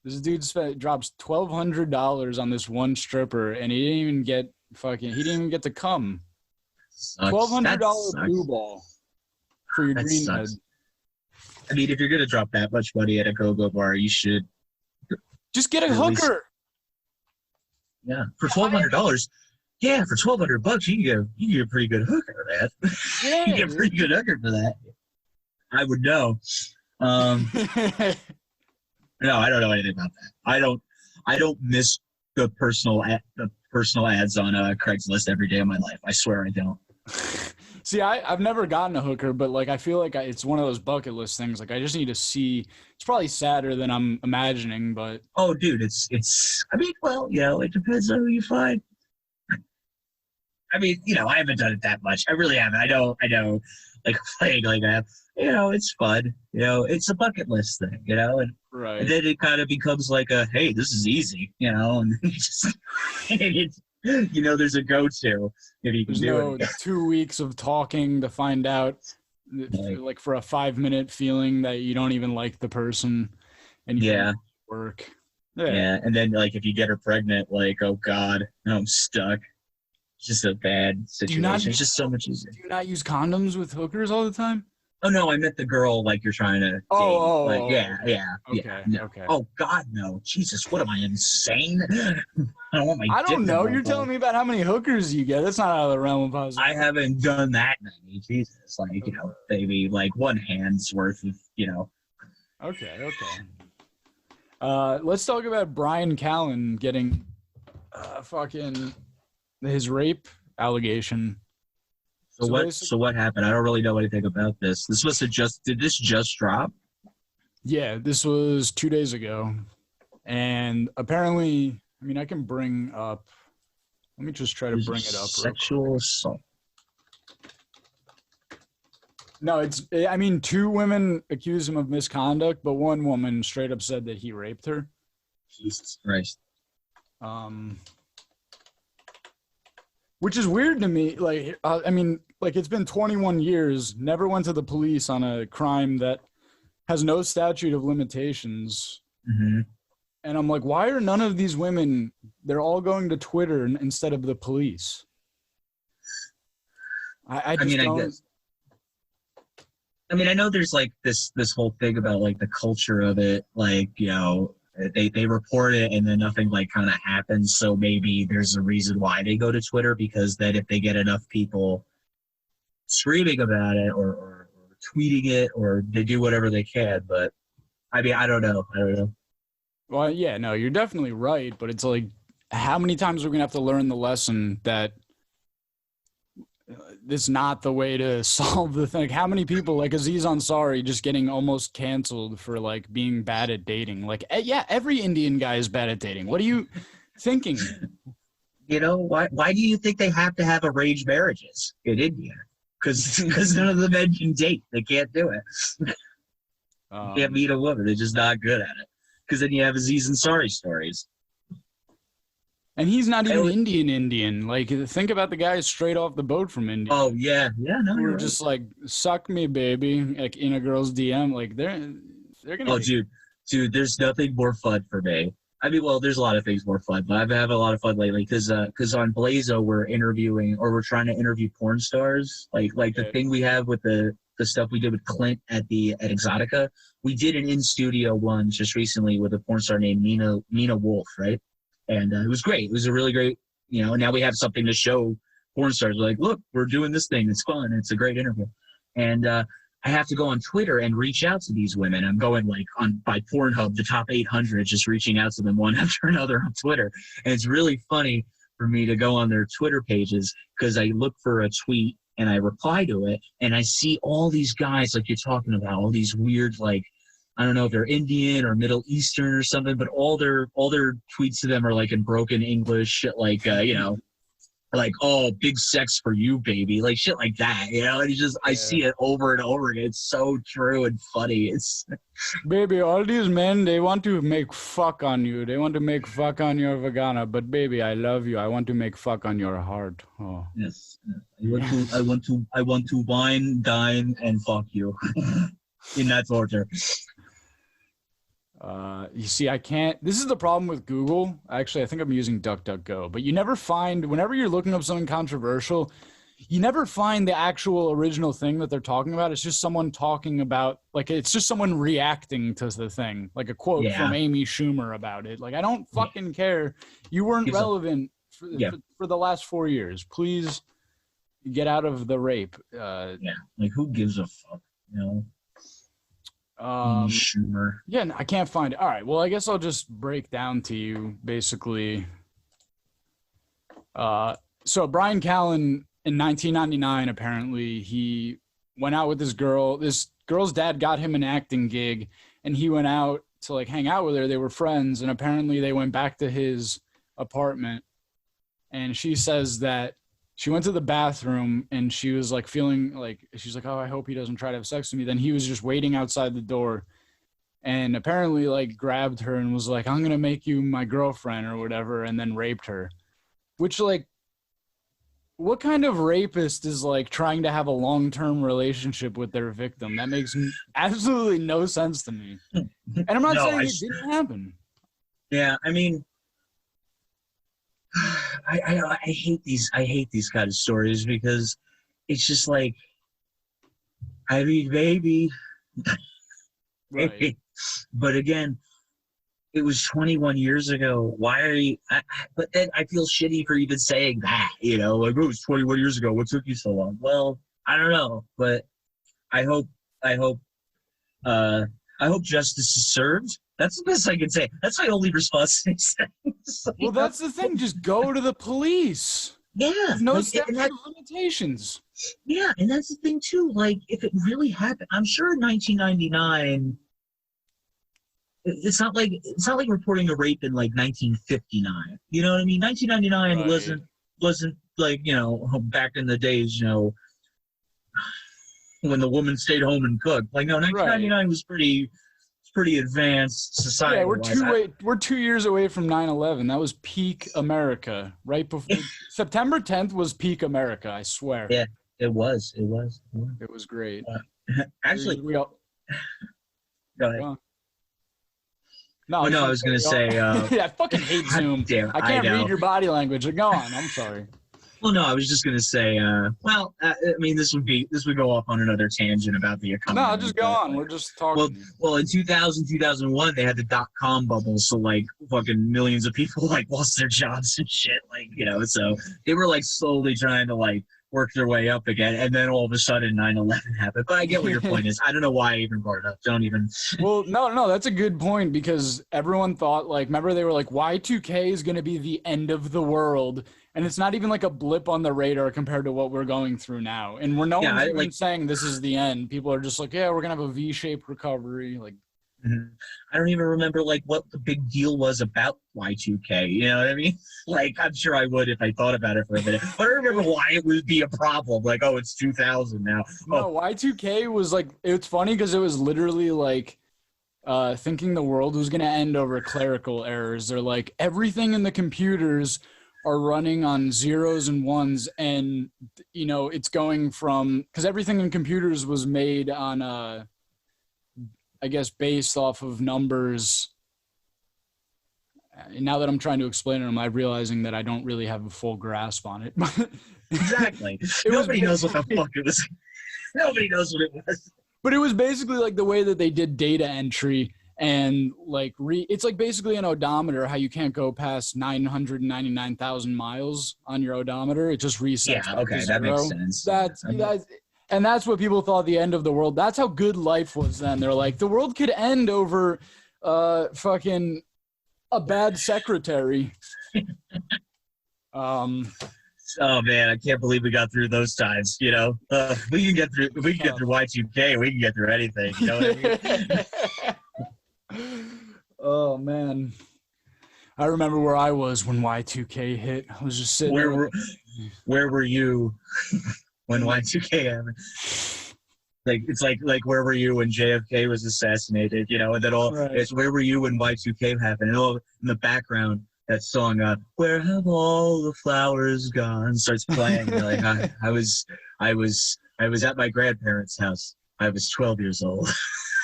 This dude drops $1,200 on this one stripper, and he didn't even get to come. $1,200 blue ball for your green head. I mean, if you're gonna drop that much money at a go-go bar, you should just get a hooker. Yeah, for $1,200. Yeah, for $1,200, you can get a pretty good hooker, man. Yeah, you get a pretty good hooker for that. I would know. No, I don't know anything about that. I don't miss the personal ads on Craigslist every day of my life. I swear I don't. See, I've never gotten a hooker, but I feel like it's one of those bucket list things. I just need to see. It's probably sadder than I'm imagining, but oh, dude, it's. I mean, well, it depends on who you find. I mean, I haven't done it that much. I really haven't. I know. Playing like that. It's fun. It's a bucket list thing. And right. And then it kind of becomes like hey, this is easy. And it's, there's a go-to if you can do it. 2 weeks of talking to find out, for a 5-minute feeling that you don't even like the person, and work. Yeah, and then if you get her pregnant, oh God, I'm stuck. It's just a bad situation. It's just so much easier. Do you not use condoms with hookers all the time? Oh no, I meant the girl you're trying to date. Okay. Oh God, no. Jesus, what am I, insane? I don't know. You're telling me about how many hookers you get. That's not out of the realm of possibility. I haven't done that many. Jesus, maybe one hand's worth of, Okay. Let's talk about Brian Callen getting his rape allegation. So what happened? I don't really know anything about this. Did this just drop? Yeah, this was 2 days ago. And apparently, I can bring up, let me just try to bring it up. Sexual assault. No, 2 women accused him of misconduct, but one woman straight up said that he raped her. Jesus Christ. Which is weird to me. It's been 21 years, never went to the police on a crime that has no statute of limitations. Mm-hmm. And I'm like, why are none of these women, they're all going to Twitter instead of the police? I guess. I know there's this whole thing about the culture of it, they report it and then nothing kind of happens. So maybe there's a reason why they go to Twitter, because then if they get enough people screaming about it or tweeting it, or they do whatever they can. But I mean, I don't know. Well, yeah, no, you're definitely right, but it's like, how many times are we gonna have to learn the lesson that it's not the way to solve the thing? Like, how many people, like Aziz Ansari, just getting almost canceled for like being bad at dating? Like, yeah, every Indian guy is bad at dating. What are you thinking? You know, why do you think they have to have arranged marriages in India? Because none of the men can date. They can't do it. Can't meet a woman. They're just not good at it. Because then you have Aziz Ansari stories. And he's not even Indian. Like, think about the guys straight off the boat from India. Oh, yeah. Yeah, no, we're just like, suck me, baby, like in a girl's DM. Like, they're gonna. Oh, dude, there's nothing more fun for me. I mean, well, there's a lot of things more fun, but I've had a lot of fun lately because on Blazo we're trying to interview porn stars. Like the thing we have with the stuff we did with Clint at Exotica. We did an in-studio one just recently with a porn star named Nina Wolf, right? And it was great. It was a really great, and now we have something to show porn stars. We're like, look, we're doing this thing. It's fun. It's a great interview. And I have to go on Twitter and reach out to these women. I'm going by Pornhub, the top 800, just reaching out to them one after another on Twitter. And it's really funny for me to go on their Twitter pages because I look for a tweet and I reply to it. And I see all these guys like you're talking about, all these weird, like, I don't know if they're Indian or Middle Eastern or something, but all their tweets to them are like in broken English, like like, oh, big sex for you, baby, like shit like that, And it's just I see it over and over again. It's so true and funny. It's baby, all these men, they want to make fuck on you. They want to make fuck on your vagina, but baby, I love you. I want to make fuck on your heart. Oh yes, I want to wine, dine, and fuck you in that order. You see, I can't. This is the problem with Google. Actually, I think I'm using DuckDuckGo, but you never find, whenever you're looking up something controversial, you never find the actual original thing that they're talking about. It's just someone talking about, like, it's just someone reacting to the thing, like a quote from Amy Schumer about it. Like, I don't fucking care. You weren't relevant for the last 4 years. Please get out of the rape. Like, who gives a fuck, Schumer. Yeah, I can't find it. All right, well, I guess I'll just break down to you basically. So Brian Callen in 1999, apparently he went out with this girl. This girl's dad got him an acting gig, and he went out to like hang out with her. They were friends, and apparently they went back to his apartment, and she says that she went to the bathroom and she was like feeling like, she's like, oh, I hope he doesn't try to have sex with me. Then he was just waiting outside the door and apparently like grabbed her and was like, I'm going to make you my girlfriend or whatever. And then raped her, which like, what kind of rapist is like trying to have a long-term relationship with their victim? That makes absolutely no sense to me. And I'm not saying it didn't happen. Yeah. I mean, I hate these kind of stories because it's just like, I mean, maybe, right. But again, it was 21 years ago. Why are you? But then I feel shitty for even saying that. Like, oh, it was 21 years ago. What took you so long? Well, I don't know, but I hope justice is served. That's the best I can say. That's my only response to these things. Well, that's the thing. Just go to the police. Yeah. No statute of limitations. Yeah, and that's the thing too. Like, if it really happened, I'm sure in 1999, it's not like reporting a rape in like 1959. You know what I mean? 1999 wasn't like back in the days when the woman stayed home and cooked. Like, no, 1999 was pretty advanced society. Yeah, we're 2 years away from 9/11. That was peak America. Right before September 10th was peak America, I swear. Yeah, it was. It was great. Actually, go ahead. No, I was going to say... yeah, I fucking hate Zoom. I can't read your body language. Go on. I'm sorry. Well, no, I was just going to say, I mean, this would go off on another tangent about the economy. No, just go on. We're just talking. Well, in 2000, 2001, they had the .com bubble, so, like, fucking millions of people, like, lost their jobs and shit, like, so they were, like, slowly trying to, like, work their way up again, and then all of a sudden 9/11 happened. But I get what your point is. I don't know why I even brought it up. Don't even. Well, no, that's a good point, because everyone thought, like, remember they were like, Y2K is going to be the end of the world, and it's not even like a blip on the radar compared to what we're going through now. And one's even saying this is the end. People are just like, yeah, we're going to have a V-shaped recovery. Like, I don't even remember like what the big deal was about Y2K. You know what I mean? Like, I'm sure I would if I thought about it for a minute. But I don't remember why it would be a problem. Like, oh, it's 2000 now. No, Y2K was like, it's funny because it was literally like thinking the world was going to end over clerical errors. They're like, everything in the computers are running on zeros and ones, and it's going from, because everything in computers was made on I guess based off of numbers. And now that I'm trying to explain it, I'm realizing that I don't really have a full grasp on it. Exactly. Nobody knows what the fuck it was. Nobody knows what it was. But it was basically like the way that they did data entry, and like it's like basically an odometer, how you can't go past 999,000 miles on your odometer. It just resets. Yeah, okay, that makes sense. And that's what people thought the end of the world. That's how good life was then. They're like, the world could end over fucking a bad secretary. Oh man, I can't believe we got through those times. We can get through. If we can get through Y2K, we can get through anything. You know what I mean? Oh man, I remember where I was when Y2K hit. I was just sitting. Where were you when Y2K happened? Like, it's like where were you when JFK was assassinated? And then it's where were you when Y2K happened? And all in the background, that song, "Where Have All the Flowers Gone?" starts playing. You're like, I was at my grandparents' house. I was 12 years old.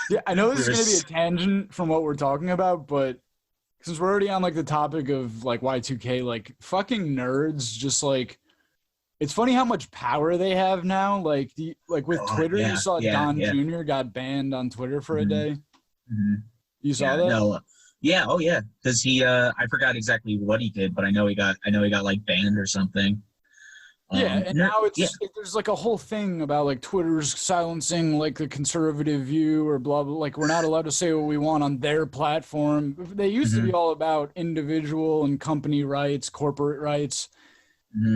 Yeah, I know this is going to be a tangent from what we're talking about, but since we're already on like the topic of like Y2K, like fucking nerds, just like, it's funny how much power they have now. Like with Twitter, you saw Don Jr. got banned on Twitter for a day. Mm-hmm. You saw that? No. Yeah. Oh yeah. Because he, I forgot exactly what he did, but I know he got like banned or something. Yeah, and now there's like a whole thing about like Twitter's silencing like the conservative view or blah blah. Like, we're not allowed to say what we want on their platform. They used to be all about individual and company rights, corporate rights,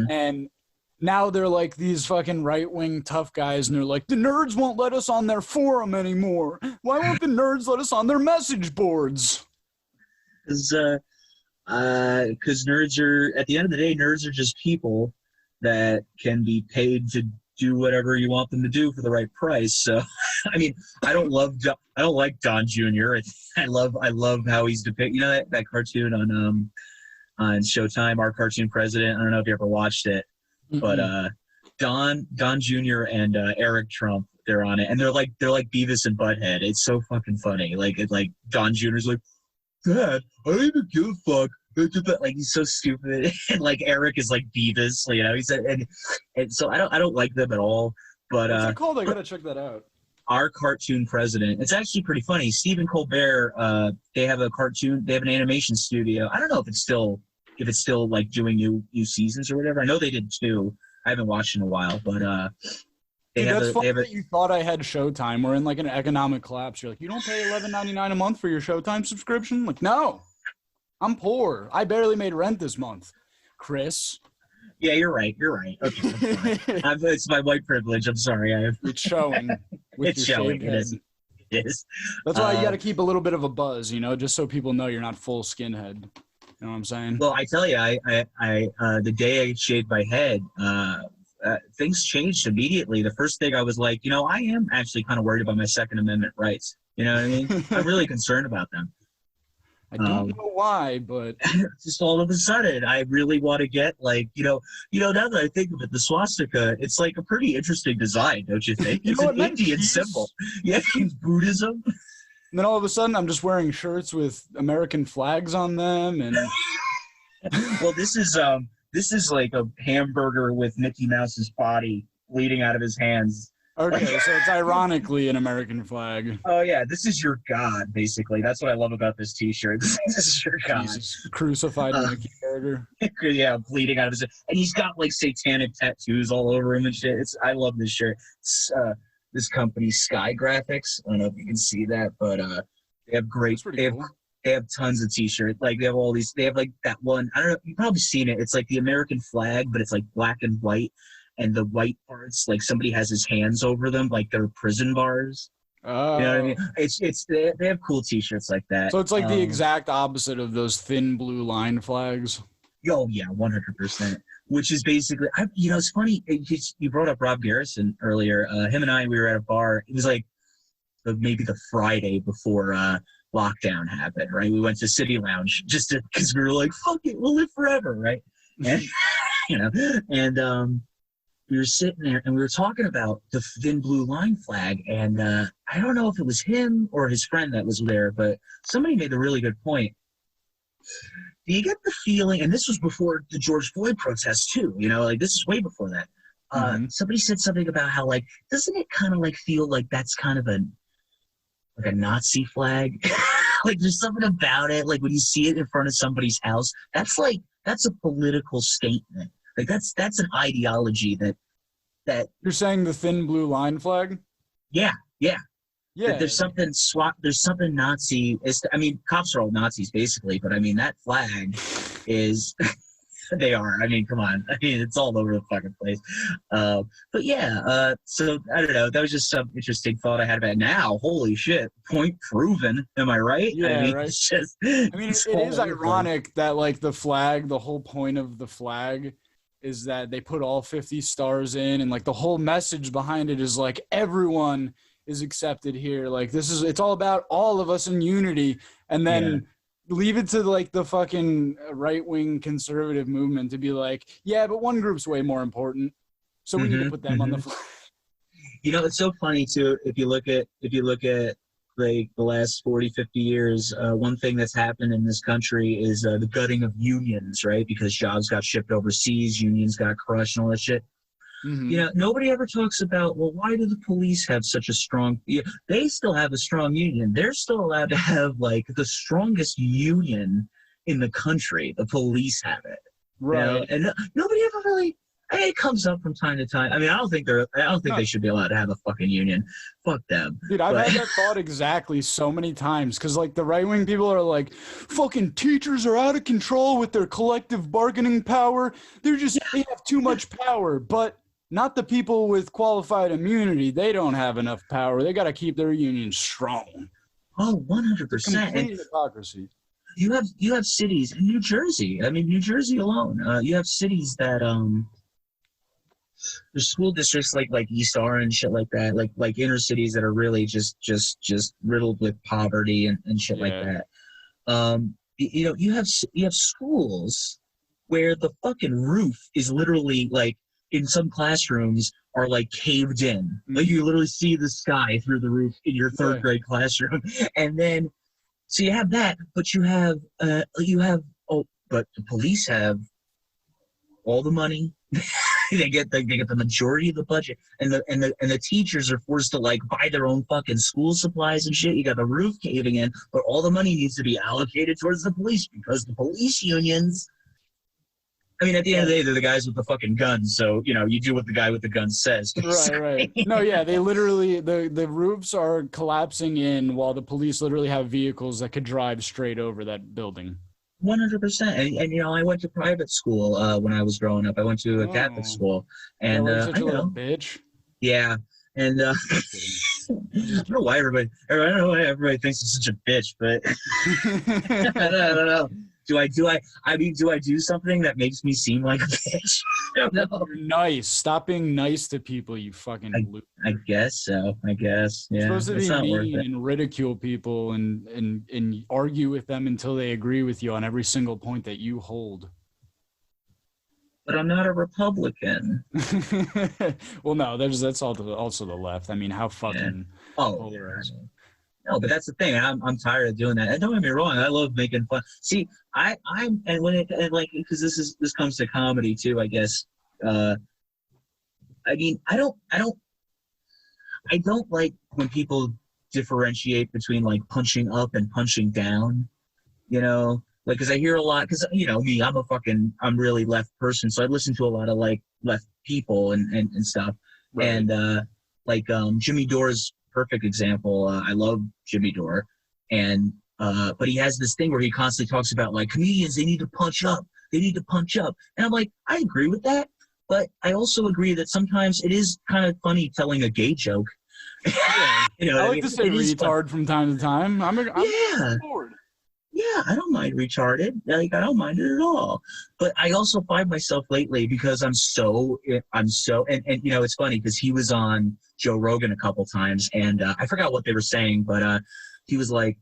and now they're like these fucking right-wing tough guys, and they're like, the nerds won't let us on their forum anymore. Why won't the nerds let us on their message boards? Because nerds are, at the end of the day, nerds are just people that can be paid to do whatever you want them to do for the right price. So, I mean, I don't like Don Jr. I love how he's depicted. That cartoon on Showtime, Our Cartoon President. I don't know if you ever watched it, but Don Jr. and Eric Trump, they're on it, and they're like Beavis and Butthead. It's so fucking funny. Like Don Jr.'s like, Dad, I don't even give a fuck. Like, he's so stupid, and like Eric is like Beavis, he said, and so I don't like them at all. But what's it called? I gotta check that out. Our Cartoon President. It's actually pretty funny. Stephen Colbert, they have an animation studio. I don't know if it's still like doing new seasons or whatever. I know they did too. I haven't watched in a while, but that's funny that you thought I had Showtime. We're in like an economic collapse. You're like, you don't pay $11.99 a month for your Showtime subscription? Like, no. I'm poor. I barely made rent this month, Chris. Yeah, you're right. Okay, it's my white privilege. I'm sorry. It's showing. It's showing. It is. That's why you got to keep a little bit of a buzz, just so people know you're not full skinhead. You know what I'm saying? Well, I tell you, I the day I shaved my head, things changed immediately. The first thing I was like, I am actually kind of worried about my Second Amendment rights. You know what I mean? I'm really concerned about them. I don't know why, but just all of a sudden, I really want to get now that I think of it, the swastika, it's like a pretty interesting design, don't you think? It's an Indian symbol. Yeah, it's Buddhism. And then all of a sudden, I'm just wearing shirts with American flags on them, and well, this is like a hamburger with Mickey Mouse's body bleeding out of his hands. Okay, so it's ironically an American flag. Oh yeah, this is your god, basically. That's what I love about this T-shirt. This is your god. Jesus, crucified Mickey burger. Yeah, bleeding out of his, and he's got like satanic tattoos all over him and shit. I love this shirt. It's, this company, Sky Graphics. I don't know if you can see that, but they have great. They have tons of T-shirts. Like they have all these. They have like that one. I don't know. You've probably seen it. It's like the American flag, but it's like black and white. And the white parts, like somebody has his hands over them, like they're prison bars. Oh. You know what I mean? They have cool T-shirts like that. So it's like the exact opposite of those thin blue line flags. Oh yeah, 100%. Which is basically, it's funny. You brought up Rob Garrison earlier. Him and we were at a bar. It was like maybe the Friday before lockdown happened, right? We went to City Lounge just because we were like, fuck it, we'll live forever, right? And we were sitting there and we were talking about the thin blue line flag. And I don't know if it was him or his friend that was there, but somebody made a really good point. Do you get the feeling, and this was before the George Floyd protests too, like this is way before that. Somebody said something about how, like, doesn't it kind of like feel like that's kind of like a Nazi flag? Like there's something about it. Like when you see it in front of somebody's house, that's a political statement. Like that's an ideology that you're saying the thin blue line flag? Yeah. Yeah. There's something Nazi. Cops are all Nazis basically, but I mean that flag is they are. I mean, come on. I mean, it's all over the fucking place. But yeah, so I don't know. That was just some interesting thought I had about it. Now. Holy shit. Point proven. Am I right? Yeah, right. It's just, it is ironic that like the flag, the whole point of the flag is that they put all 50 stars in, and like the whole message behind it is like everyone is accepted here. Like it's all about all of us in unity. And then leave it to like the fucking right-wing conservative movement to be like, yeah, but one group's way more important, so we need to put them on the flag. It's so funny too. If you look at like the last 40, 50 years, one thing that's happened in this country is the gutting of unions, right? Because jobs got shipped overseas, unions got crushed and all that shit. Mm-hmm. Nobody ever talks about, well, why do the police have such a strong, they still have a strong union. They're still allowed to have like the strongest union in the country. The police have it. Right. And nobody ever really, it comes up from time to time. I mean, I don't think they should be allowed to have a fucking union. Fuck them. Dude, I've had that thought exactly so many times because like the right-wing people are like, fucking teachers are out of control with their collective bargaining power. They have too much power, but not the people with qualified immunity. They don't have enough power. They got to keep their union strong. Oh, 100%. Complete hypocrisy. You have cities in New Jersey. I mean, New Jersey alone. You have cities that there's school districts like East Orange and shit like that, like inner cities that are really just riddled with poverty and shit like that. You have schools where the fucking roof is literally like, in some classrooms are like caved in. Like you literally see the sky through the roof in your third grade classroom. And then, so you have that, but but the police have all the money. they get the majority of the budget, and the teachers are forced to like buy their own fucking school supplies and shit. You got the roof caving in, but all the money needs to be allocated towards the police because the police unions. I mean, at the end of the day, they're the guys with the fucking guns. So, you do what the guy with the gun says. Right. No, yeah, they literally, the roofs are collapsing in while the police literally have vehicles that could drive straight over that building. 100%. And I went to private school when I was growing up. I went to a Catholic school. And such a little bitch. Yeah. And I don't know why everybody thinks I'm such a bitch, but I don't know. Do I do something that makes me seem like a bitch? I don't know. You're nice. Stop being nice to people, you fucking loser. I guess so. I guess. Yeah. You're supposed to be mean and ridicule people and argue with them until they agree with you on every single point that you hold. But I'm not a Republican. Well, no, that's also the left. I mean, how fucking... Yeah. Oh, no, but that's the thing. I'm tired of doing that. And don't get me wrong, I love making fun. See, because this comes to comedy too, I guess. I mean, I don't I don't like when people differentiate between like punching up and punching down, you know, like, cause I hear a lot, cause you know, me, I'm really left person. So I listen to a lot of like left people and stuff. Right. And, Jimmy Dore's perfect example. I love Jimmy Dore, and but he has this thing where he constantly talks about like comedians, they need to punch up, and I'm like, I agree with that, but I also agree that sometimes it is kind of funny telling a gay joke. Yeah. You know, I like to say retard from time to time. I'm bored. Yeah, I don't mind retarded. Like, I don't mind it at all. But I also find myself lately, because I'm so, and you know, it's funny because he was on Joe Rogan a couple times, and I forgot what they were saying, but he was like,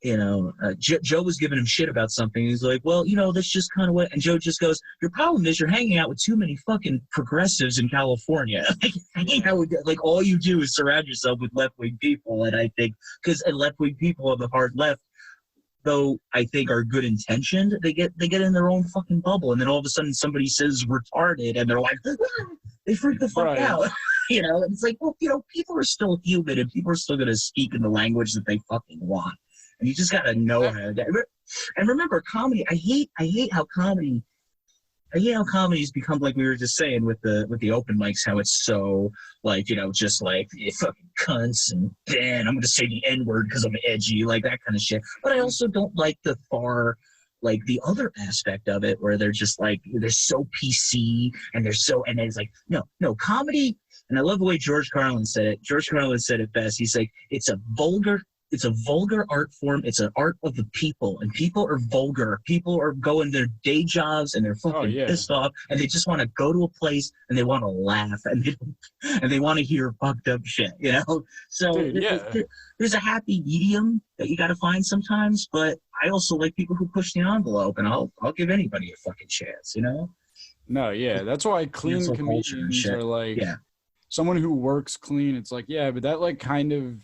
you know, Joe was giving him shit about something. He's like, well, you know, that's just kind of what, and Joe just goes, your problem is you're hanging out with too many fucking progressives in California. Hanging out with, like, all you do is surround yourself with left-wing people, and I think, because left-wing people on the hard left, though I think are good intentioned, they get in their own fucking bubble, and then all of a sudden somebody says retarded, and they're like, they freak the fuck out. You know, and it's like, well, you know, people are still human, and people are still going to speak in the language that they fucking want, and you just got to know how to. And remember, comedy. I hate how comedy's become, like we were just saying with the open mics, how it's so like, you know, just like, you fucking cunts, and then I'm gonna say the N-word because I'm edgy, like that kind of shit. But I also don't like the the other aspect of it, where they're just like, they're so PC, and it's like, no comedy. And I love the way George Carlin said it. George Carlin said it best. He's like, it's a vulgar art form. It's an art of the people, and people are vulgar. People are going their day jobs, and they're fucking pissed off, and they just want to go to a place, and they want to laugh, and they want to hear fucked up shit, you know? So there's a happy medium that you got to find sometimes, but I also like people who push the envelope, and I'll give anybody a fucking chance, you know? No, yeah, that's why clean comedians are like, someone who works clean. It's like, yeah, but that like kind of,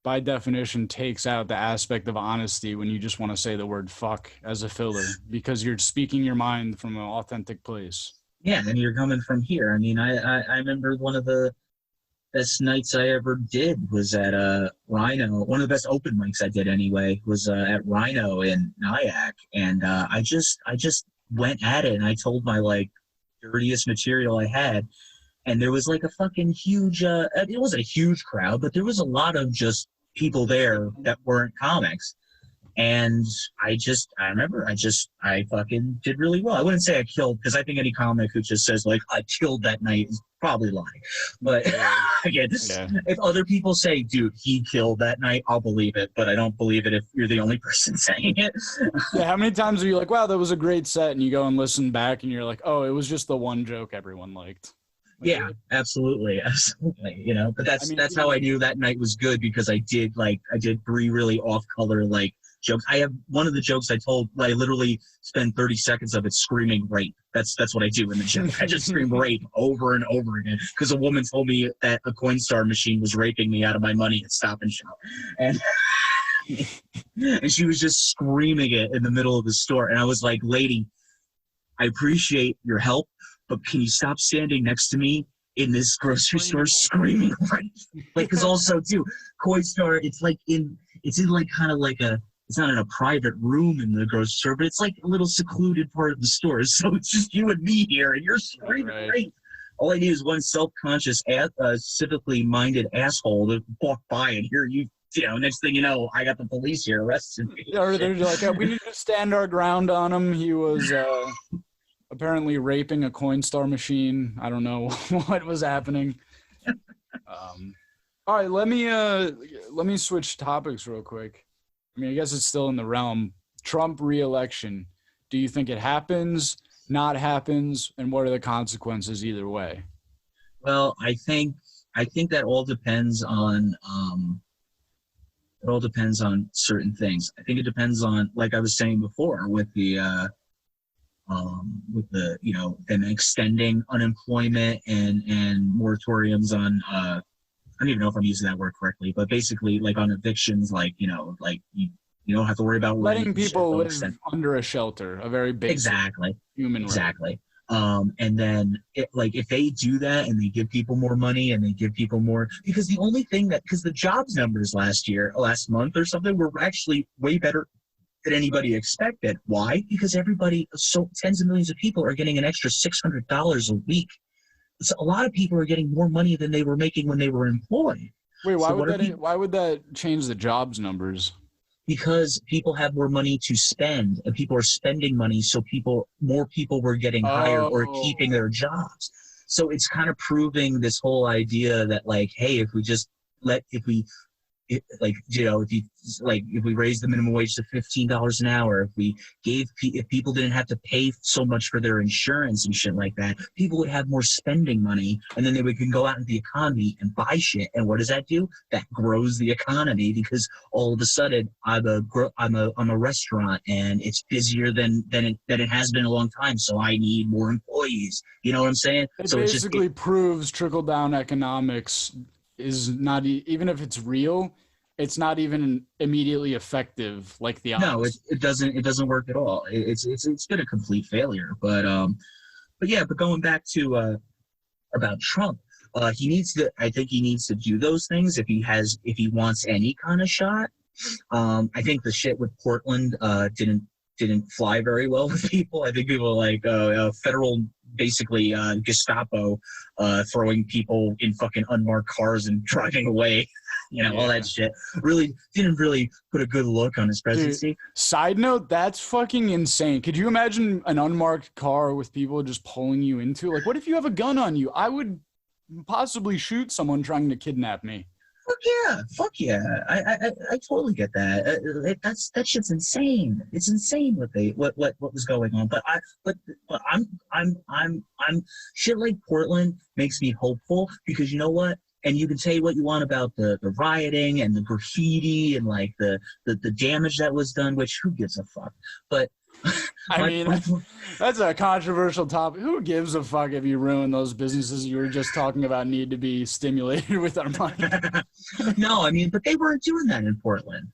by definition, takes out the aspect of honesty when you just want to say the word fuck as a filler, because you're speaking your mind from an authentic place. Yeah, and you're coming from here. I mean, I remember one of the best nights I ever did was at Rhino. One of the best open mics I did anyway was at Rhino in Nyack, and I just went at it, and I told my like dirtiest material I had. And there was like a fucking huge, it wasn't a huge crowd, but there was a lot of just people there that weren't comics. And I fucking did really well. I wouldn't say I killed, because I think any comic who just says like, I killed that night is probably lying. But again, if other people say, dude, he killed that night, I'll believe it. But I don't believe it if you're the only person saying it. How many times are you like, wow, that was a great set, and you go and listen back and you're like, oh, it was just the one joke everyone liked? Yeah, absolutely. You know, but that's how I knew that night was good, because I did 3 really off-color like jokes. I have one of the jokes I told, I literally spend 30 seconds of it screaming rape. That's what I do in the joke. I just scream rape over and over again, because a woman told me that a Coinstar machine was raping me out of my money at Stop and Shop, and and she was just screaming it in the middle of the store, and I was like, lady, I appreciate your help, but can you stop standing next to me in this grocery store screaming? Like, because also too, Coinstar, it's not in a private room in the grocery store, but it's like a little secluded part of the store. So it's just you and me here, and you're screaming. Right. All I need is one self-conscious, civically minded asshole to walk by and hear you. You know, next thing you know, I got the police here arresting me. Or they're like, we need to stand our ground on him. He was apparently raping a Coinstar machine. I don't know what was happening. All right, let me switch topics real quick. I mean, I guess it's still in the realm. Trump re-election. Do you think it happens, not happens, and what are the consequences either way? Well, I think that all depends on certain things. I think it depends on, like I was saying before, with the you know, them extending unemployment and moratoriums on I don't even know if I'm using that word correctly, but basically like on evictions, like, you know, like you don't have to worry about letting people live under a shelter, a very basic human right. Exactly. And then if they do that and they give people more money and they give people more, because the jobs numbers last month or something were actually way better than anybody expected. Why? Because tens of millions of people are getting an extra $600 a week. So a lot of people are getting more money than they were making when they were employed. Wait, why would that change the jobs numbers? Because people have more money to spend, and people are spending money, so more people were getting hired or keeping their jobs. So it's kind of proving this whole idea that, like, hey, if we raise the minimum wage to $15 an hour, if people didn't have to pay so much for their insurance and shit like that, people would have more spending money, and then they can go out into the economy and buy shit. And what does that do? That grows the economy, because all of a sudden I'm a restaurant and it's busier than it has been in a long time, so I need more employees. You know what I'm saying? It basically proves trickle down economics is not, even if it's real, it's not even immediately effective like the opposite. No, it doesn't work at all. It's been a complete failure. But going back to about Trump, I think he needs to do those things if he wants any kind of shot. I think the shit with Portland didn't fly very well with people. I think people like federal, basically Gestapo, throwing people in fucking unmarked cars and driving away, all that shit. Didn't really put a good look on his presidency. Dude, side note, that's fucking insane. Could you imagine an unmarked car with people just pulling you into? Like, what if you have a gun on you? I would possibly shoot someone trying to kidnap me. Fuck yeah! I totally get that. That shit's insane. It's insane what was going on. But I'm shit like Portland makes me hopeful, because you know what? And you can say what you want about the rioting and the graffiti and like the damage that was done, which who gives a fuck? But that's a controversial topic. Who gives a fuck if you ruin those businesses you were just talking about need to be stimulated with our money? No, but they weren't doing that in Portland.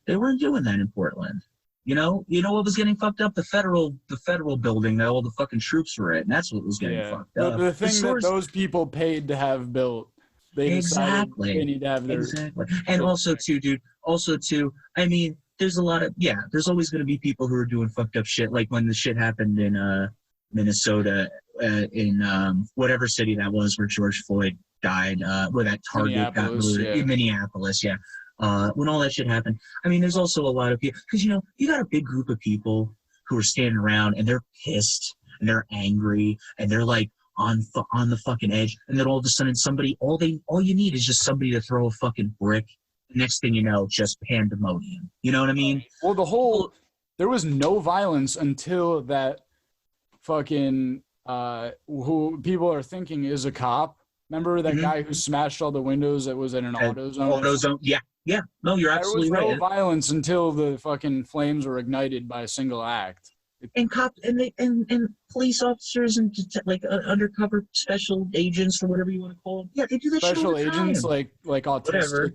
You know what was getting fucked up? The federal building that all the fucking troops were in. That's what was getting fucked up. The thing that those people paid to have built. They decided they need to have their And also too, dude. There's a lot of there's always going to be people who are doing fucked up shit, like when the shit happened in Minnesota, in whatever city that was where George Floyd died, where that Target got looted in Minneapolis. When all that shit happened, there's also a lot of people, because you got a big group of people who are standing around and they're pissed and they're angry and they're like on the fucking edge, and then all of a sudden all you need is just somebody to throw a fucking brick. Next thing you know, just pandemonium. You know what I mean? Well, there was no violence until that fucking who people are thinking is a cop. Remember that guy who smashed all the windows that was in an AutoZone? AutoZone, yeah. No, you're absolutely right. There was no violence until the fucking flames were ignited by a single act. And cops and police officers and undercover special agents or whatever you want to call them. Yeah, they do that shit all the time. Special agents like autistic. Whatever.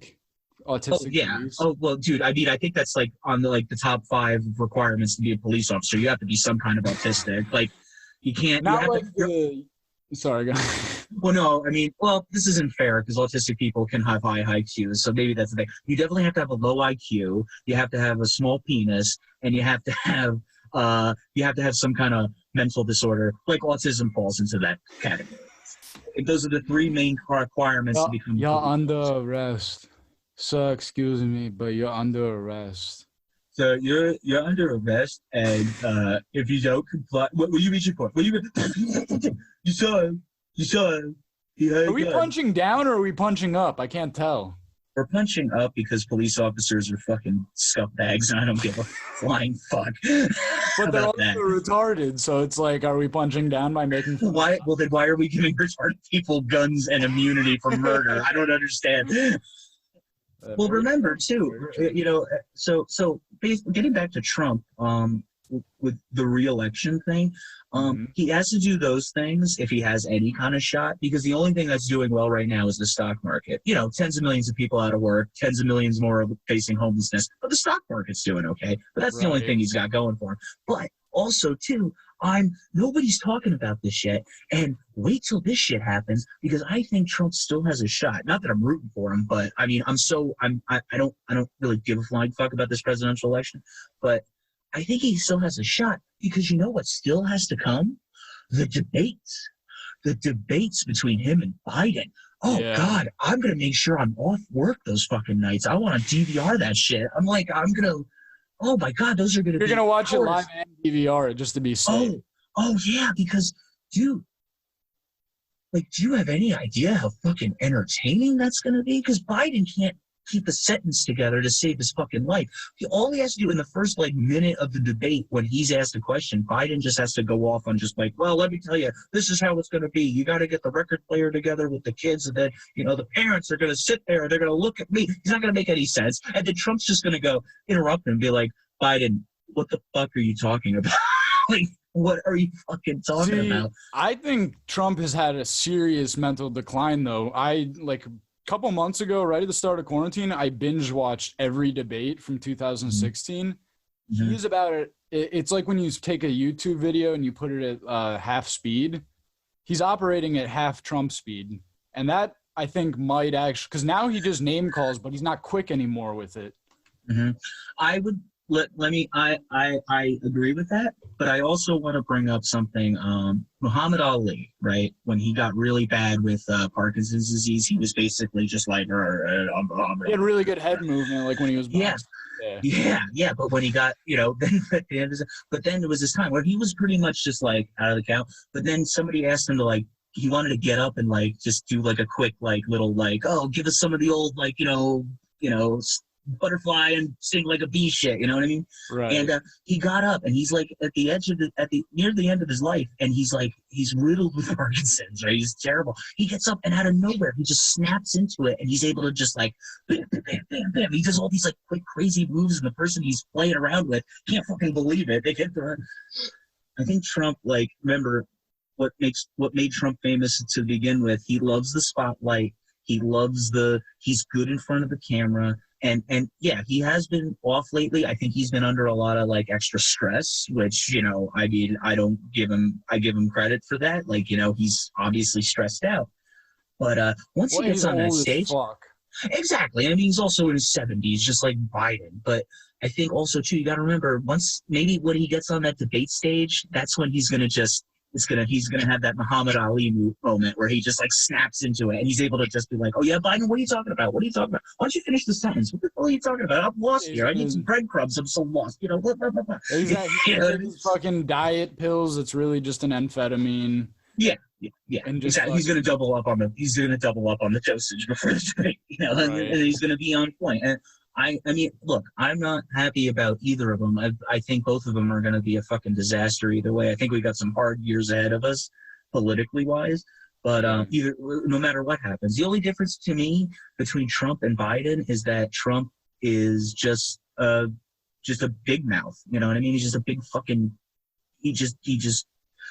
Autistic. Oh well, dude. I think that's like on the top 5 requirements to be a police officer. You have to be some kind of autistic. Like, you can't. Sorry, go ahead. Well, no. This isn't fair because autistic people can have high IQs. So maybe that's the thing. You definitely have to have a low IQ. You have to have a small penis, and you have to have some kind of mental disorder. Like autism falls into that category. Those are the 3 main requirements to become. You're under arrest. So excuse me, but you're under arrest. So you're under arrest, and if you don't comply, what will you reach for? You saw him. Are we punching down or are we punching up? I can't tell. We're punching up because police officers are fucking scumbags, and I don't give a flying fuck. But they're also retarded, so it's like, are we punching down by making fun? Why? Well, then why are we giving retarded people guns and immunity from murder? I don't understand. Well, remember too, so getting back to Trump, with the re-election thing, he has to do those things if he has any kind of shot, because the only thing that's doing well right now is the stock market. Tens of millions of people out of work, tens of millions more facing homelessness, but the stock market's doing okay. But that's the only thing he's got going for him. But also too, nobody's talking about this yet, and wait till this shit happens because I think Trump still has a shot. Not that I'm rooting for him, but I mean, I don't really give a flying fuck about this presidential election, but I think he still has a shot because you know what still has to come? The debates between him and Biden. Oh yeah. God, I'm gonna make sure I'm off work those fucking nights. I want to DVR that shit. Oh my God, those are gonna. You're gonna watch it live and DVR it just to be safe. Oh yeah, because dude, like, do you have any idea how fucking entertaining that's gonna be? Because Biden can't keep a sentence together to save his fucking life. All he has to do in the first minute of the debate when he's asked a question, Biden just has to go off on just well, let me tell you, this is how it's going to be. You got to get the record player together with the kids, and then the parents are going to sit there and they're going to look at me. He's not going to make any sense, and then Trump's just going to go interrupt him and be like, Biden, what the fuck are you talking about? What are you fucking talking about? I think Trump has had a serious mental decline, though. Couple months ago, right at the start of quarantine, I binge watched every debate from 2016. Mm-hmm. He's about it. It's like when you take a YouTube video and you put it at half speed. He's operating at half Trump speed. And that, I think, might actually, because now he just name calls, but he's not quick anymore with it. Mm-hmm. I would I agree with that, but I also want to bring up something. Muhammad Ali, right? When he got really bad with Parkinson's disease, he was basically just like, he had really good head movement, like when he was boxing. Yeah. But when he got, then but then there was this time where he was pretty much just like out of the count. But then somebody asked him to he wanted to get up and just do a quick little give us some of the old butterfly and sing like a bee shit, you know what I mean? Right. And he got up and he's at the edge of near the end of his life, and he's riddled with Parkinson's, right? He's terrible. He gets up and out of nowhere he just snaps into it, and he's able to just bam, bam, bam, bam. He does all these quick crazy moves, and the person he's playing around with can't fucking believe it. They get the. I think Trump, remember what made Trump famous to begin with? He loves the spotlight. He's good in front of the camera. And yeah, he has been off lately. I think he's been under a lot of extra stress, which, I give him credit for that. He's obviously stressed out. But once he gets on that stage, exactly. I mean, he's also in his 70s, just like Biden. But I think also too, you got to remember, maybe when he gets on that debate stage, that's when he's gonna have that Muhammad Ali moment where he just snaps into it, and he's able to just be like, oh yeah, Biden, what are you talking about? What are you talking about? Why don't you finish the sentence? What the hell are you talking about? I'm lost here. I need some breadcrumbs. I'm so lost. Blah, blah, blah, blah. Exactly. Fucking diet pills. It's really just an amphetamine. Yeah. And exactly. He's gonna double up on the dosage before the debate, right. And he's gonna be on point. And I mean, look, I'm not happy about either of them. I think both of them are going to be a fucking disaster either way. I think we got some hard years ahead of us, politically wise. But no matter what happens, the only difference to me between Trump and Biden is that Trump is just a big mouth. You know what I mean? He's just a big fucking. He just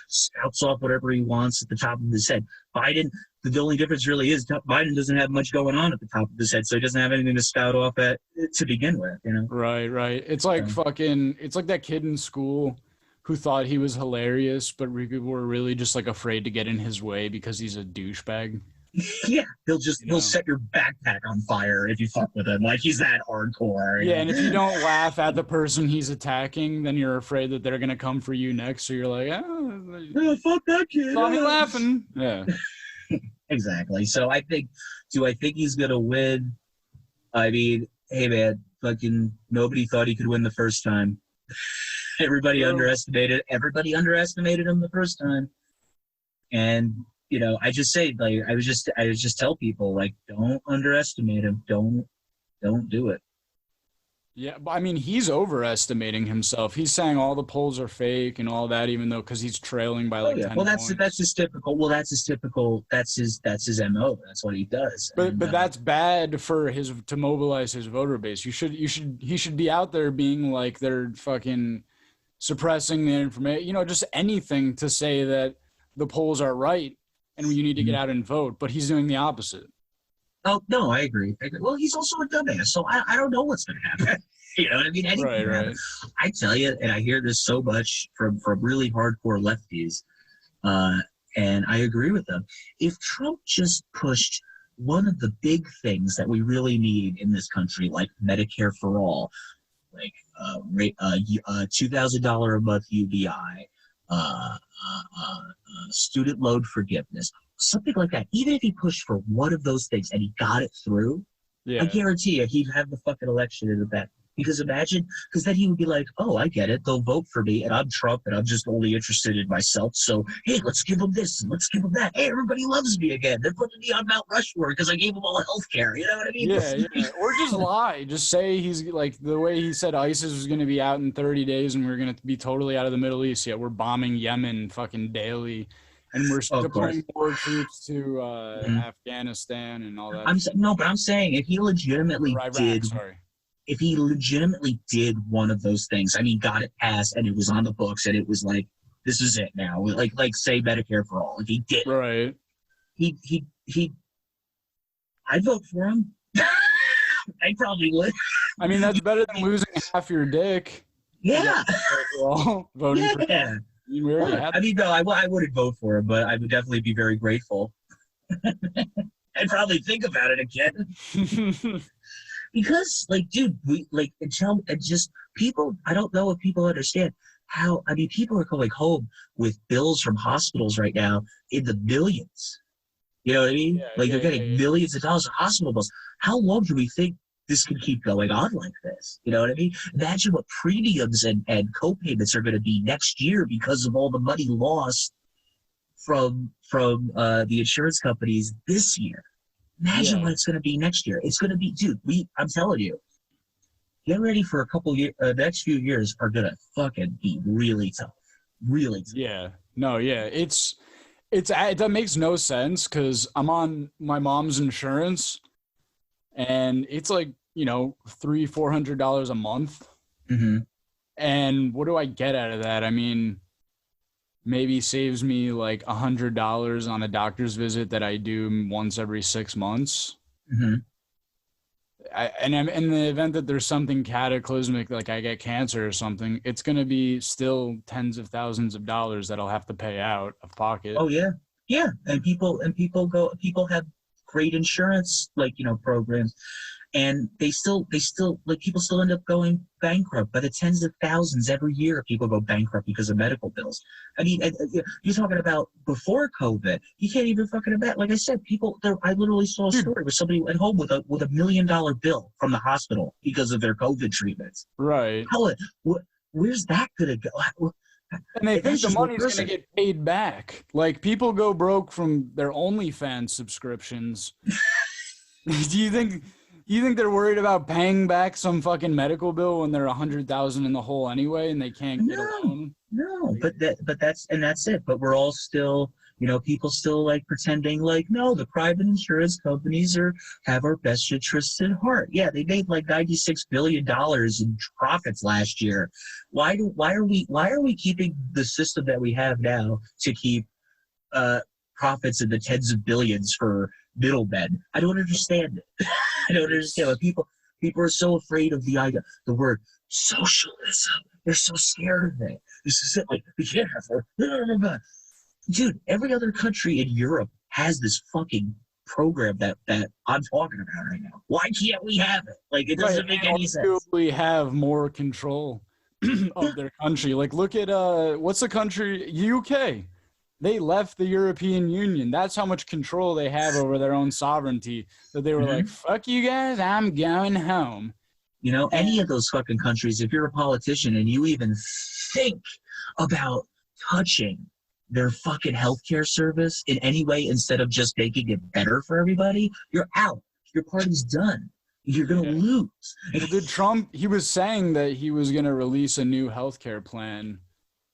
spouts off whatever he wants at the top of his head. Biden. The only difference really is Biden doesn't have much going on at the top of his head, so he doesn't have anything to spout off at to begin with, Right. It's like it's like that kid in school who thought he was hilarious, but people were really just afraid to get in his way because he's a douchebag. Yeah, he'll set your backpack on fire if you fuck with him. He's that hardcore. Yeah, and if you don't laugh at the person he's attacking, then you're afraid that they're gonna come for you next. So you're like, fuck that kid. Saw me laughing. Yeah. Exactly. So do I think he's gonna win? I mean, hey man, fucking nobody thought he could win the first time. Everybody underestimated him the first time. And I just say I was just tell people don't underestimate him. Don't do it. Yeah, but I mean, he's overestimating himself. He's saying all the polls are fake and all that, even though because he's trailing by 10 points. That's his typical. Well, that's his typical. That's his MO. That's what he does. But that's bad for to mobilize his voter base. He should be out there being like they're fucking suppressing the information. Just anything to say that the polls are right and you need to get out and vote. But he's doing the opposite. Oh, no, I agree. Well, he's also a dumbass, so I don't know what's going to happen. You know what I mean? Anything can happen. I tell you, and I hear this so much from really hardcore lefties, and I agree with them. If Trump just pushed one of the big things that we really need in this country, like Medicare for all, like $2,000 a month UBI, student loan forgiveness, something like that. Even if he pushed for one of those things and he got it through, I guarantee you he'd have the fucking election in the back. Because imagine, because then he would be like, oh, I get it. They'll vote for me, and I'm Trump, and I'm just only interested in myself. So, hey, let's give them this, and let's give them that. Hey, everybody loves me again. They're putting me on Mount Rushmore because I gave them all health care. You know what I mean? Yeah. Or just lie. Just say he's like the way he said ISIS was going to be out in 30 days, and we're going to be totally out of the Middle East. Yet we're bombing Yemen fucking daily. And we're deploying more troops to Afghanistan and all that. But I'm saying if he legitimately if he legitimately did one of those things, I mean, got it passed and it was on the books and it was like, this is it now. Like say Medicare for all. If he did, right? I'd vote for him. I probably would. I mean, that's better than losing half your dick. Yeah. Voting for him. I mean, no, I wouldn't vote for him, but I would definitely be very grateful. I'd probably think about it again. Because, like, dude, people, I don't know if people understand how, I mean, people are going home with bills from hospitals right now in the millions. You know what I mean? They're getting millions of dollars of hospital bills. How long do we think this can keep going on like this? You know what I mean? Imagine what premiums and co-payments are going to be next year because of all the money lost from the insurance companies this year. Imagine what it's going to be next year. It's going to be, dude, I'm telling you, get ready for a couple years. Next few years are going to fucking be really tough. Really tough. Yeah. No, yeah. That makes no sense because I'm on my mom's insurance and it's like, $300-$400 a month. Mm-hmm. And what do I get out of that? I mean, maybe saves me like $100 on a doctor's visit that I do once every 6 months. Mm-hmm. And in the event that there's something cataclysmic, like I get cancer or something, it's going to be still tens of thousands of dollars that I'll have to pay out of pocket. Oh yeah. Yeah. And people have great insurance, programs. And they still people still end up going bankrupt by the tens of thousands every year. People go bankrupt because of medical bills. I mean, you're talking about before COVID. You can't even fucking imagine. Like I said, I literally saw a story where somebody went home with a $1 million bill from the hospital because of their COVID treatments. Right. Where's that gonna go? And they think the money's going to get paid back. Like, people go broke from their OnlyFans subscriptions. Do you think they're worried about paying back some fucking medical bill when they're $100,000 in the hole anyway and they can't get a loan? No, but that's it. But we're all still, people still like pretending like, no, the private insurance companies have our best interests at heart. Yeah, they made like $96 billion in profits last year. Why are we keeping the system that we have now to keep profits in the tens of billions for middlemen? I don't understand it. I don't understand why people are so afraid of the word socialism. They're so scared of it. This is it. Like, we can't have it. Dude, every other country in Europe has this fucking program that I'm talking about right now. Why can't we have it? Like, it doesn't make any sense. We have more control of their country. Like, look at what's the country? UK. They left the European Union. That's how much control they have over their own sovereignty. That they were like, fuck you guys, I'm going home. Any of those fucking countries, if you're a politician and you even think about touching their fucking healthcare service in any way instead of just making it better for everybody, you're out. Your party's done. You're going to lose. Well, did Trump, he was saying that he was going to release a new healthcare plan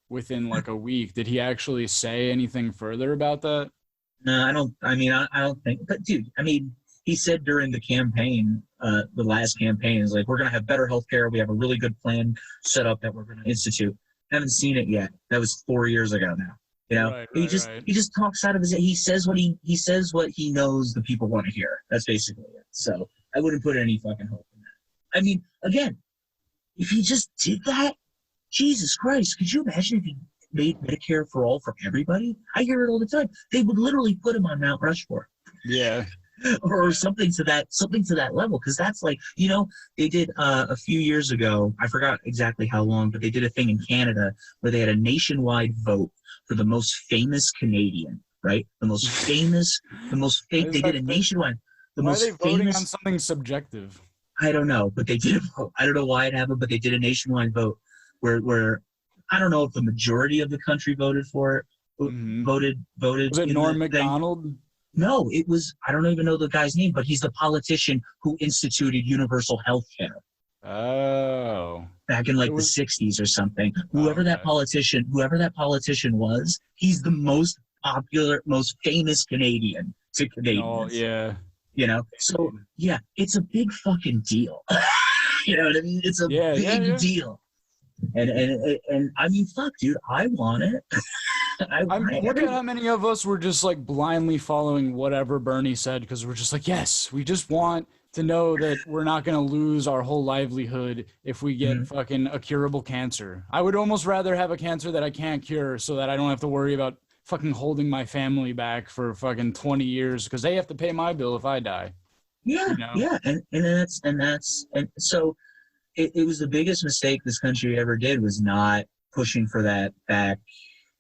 within like a week. Did he actually say anything further about that? No, I don't think. But dude, he said during the campaign, the last campaign, is like, we're going to have better healthcare. We have a really good plan set up that we're going to institute. Haven't seen it yet. That was 4 years ago now. He just talks out of his. He says what he knows the people want to hear. That's basically it. So I wouldn't put any fucking hope in that. I mean, again, if he just did that, Jesus Christ, could you imagine if he made Medicare for all for everybody? I hear it all the time. They would literally put him on Mount Rushmore. Yeah. Or something to that level, because that's like, they did a few years ago, I forgot exactly how long, but they did a thing in Canada where they had a nationwide vote for the most famous Canadian, right? They did a nationwide, the why most are they voting famous on something subjective? I don't know, but they did a vote. I don't know why it happened, but they did a nationwide vote where I don't know if the majority of the country voted for it. Voted. Was it Norm Macdonald? No, it was, I don't even know the guy's name, but he's the politician who instituted universal health care. Oh. Back in the 60s or something. Whoever that politician was, he's the most popular, most famous Canadian to Canadians. Oh, yeah. So, yeah, it's a big fucking deal. You know what I mean? It's a big deal. And I mean, fuck, dude, I want it. Look at how many of us were just like blindly following whatever Bernie said because we're just like, yes, we just want to know that we're not going to lose our whole livelihood if we get fucking a curable cancer. I would almost rather have a cancer that I can't cure so that I don't have to worry about fucking holding my family back for fucking 20 years because they have to pay my bill if I die. Yeah, yeah, and so it was the biggest mistake this country ever did was not pushing for that back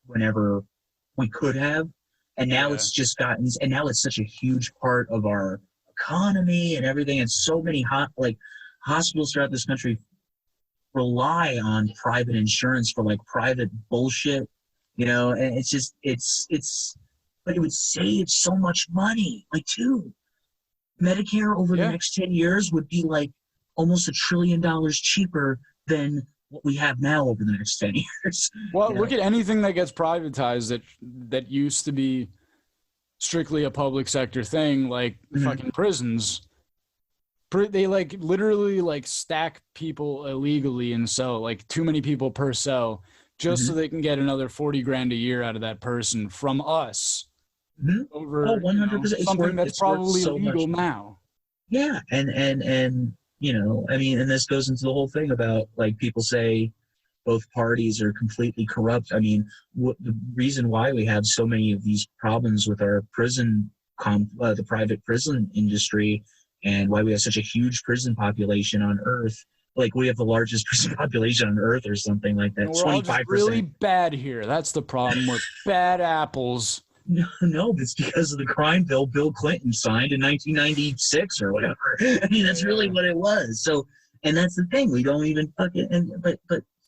whenever we could have, and now it's just gotten, and now it's such a huge part of our economy and everything, and so many hospitals throughout this country rely on private insurance for like private bullshit, and it's just but it would save so much money. Like, dude, Medicare over the next 10 years would be like almost $1 trillion cheaper than what we have now over the next 10 years. Well, look at anything that gets privatized that used to be strictly a public sector thing, like fucking prisons. They like literally like stack people illegally in cell, like too many people per cell, just so they can get another 40 grand a year out of that person from us. Over 100%. Something that's probably so legal now. Yeah, and I mean, and this goes into the whole thing about like people say both parties are completely corrupt. I mean, the reason why we have so many of these problems with our the private prison industry, and why we have such a huge prison population on Earth. Like, we have the largest prison population on Earth or something like that. 25%. We're all just really bad here. That's the problem. We're bad apples. No, it's because of the crime bill Bill Clinton signed in 1996 or whatever. I mean, that's really what it was. So, and that's the thing. We don't even fucking, but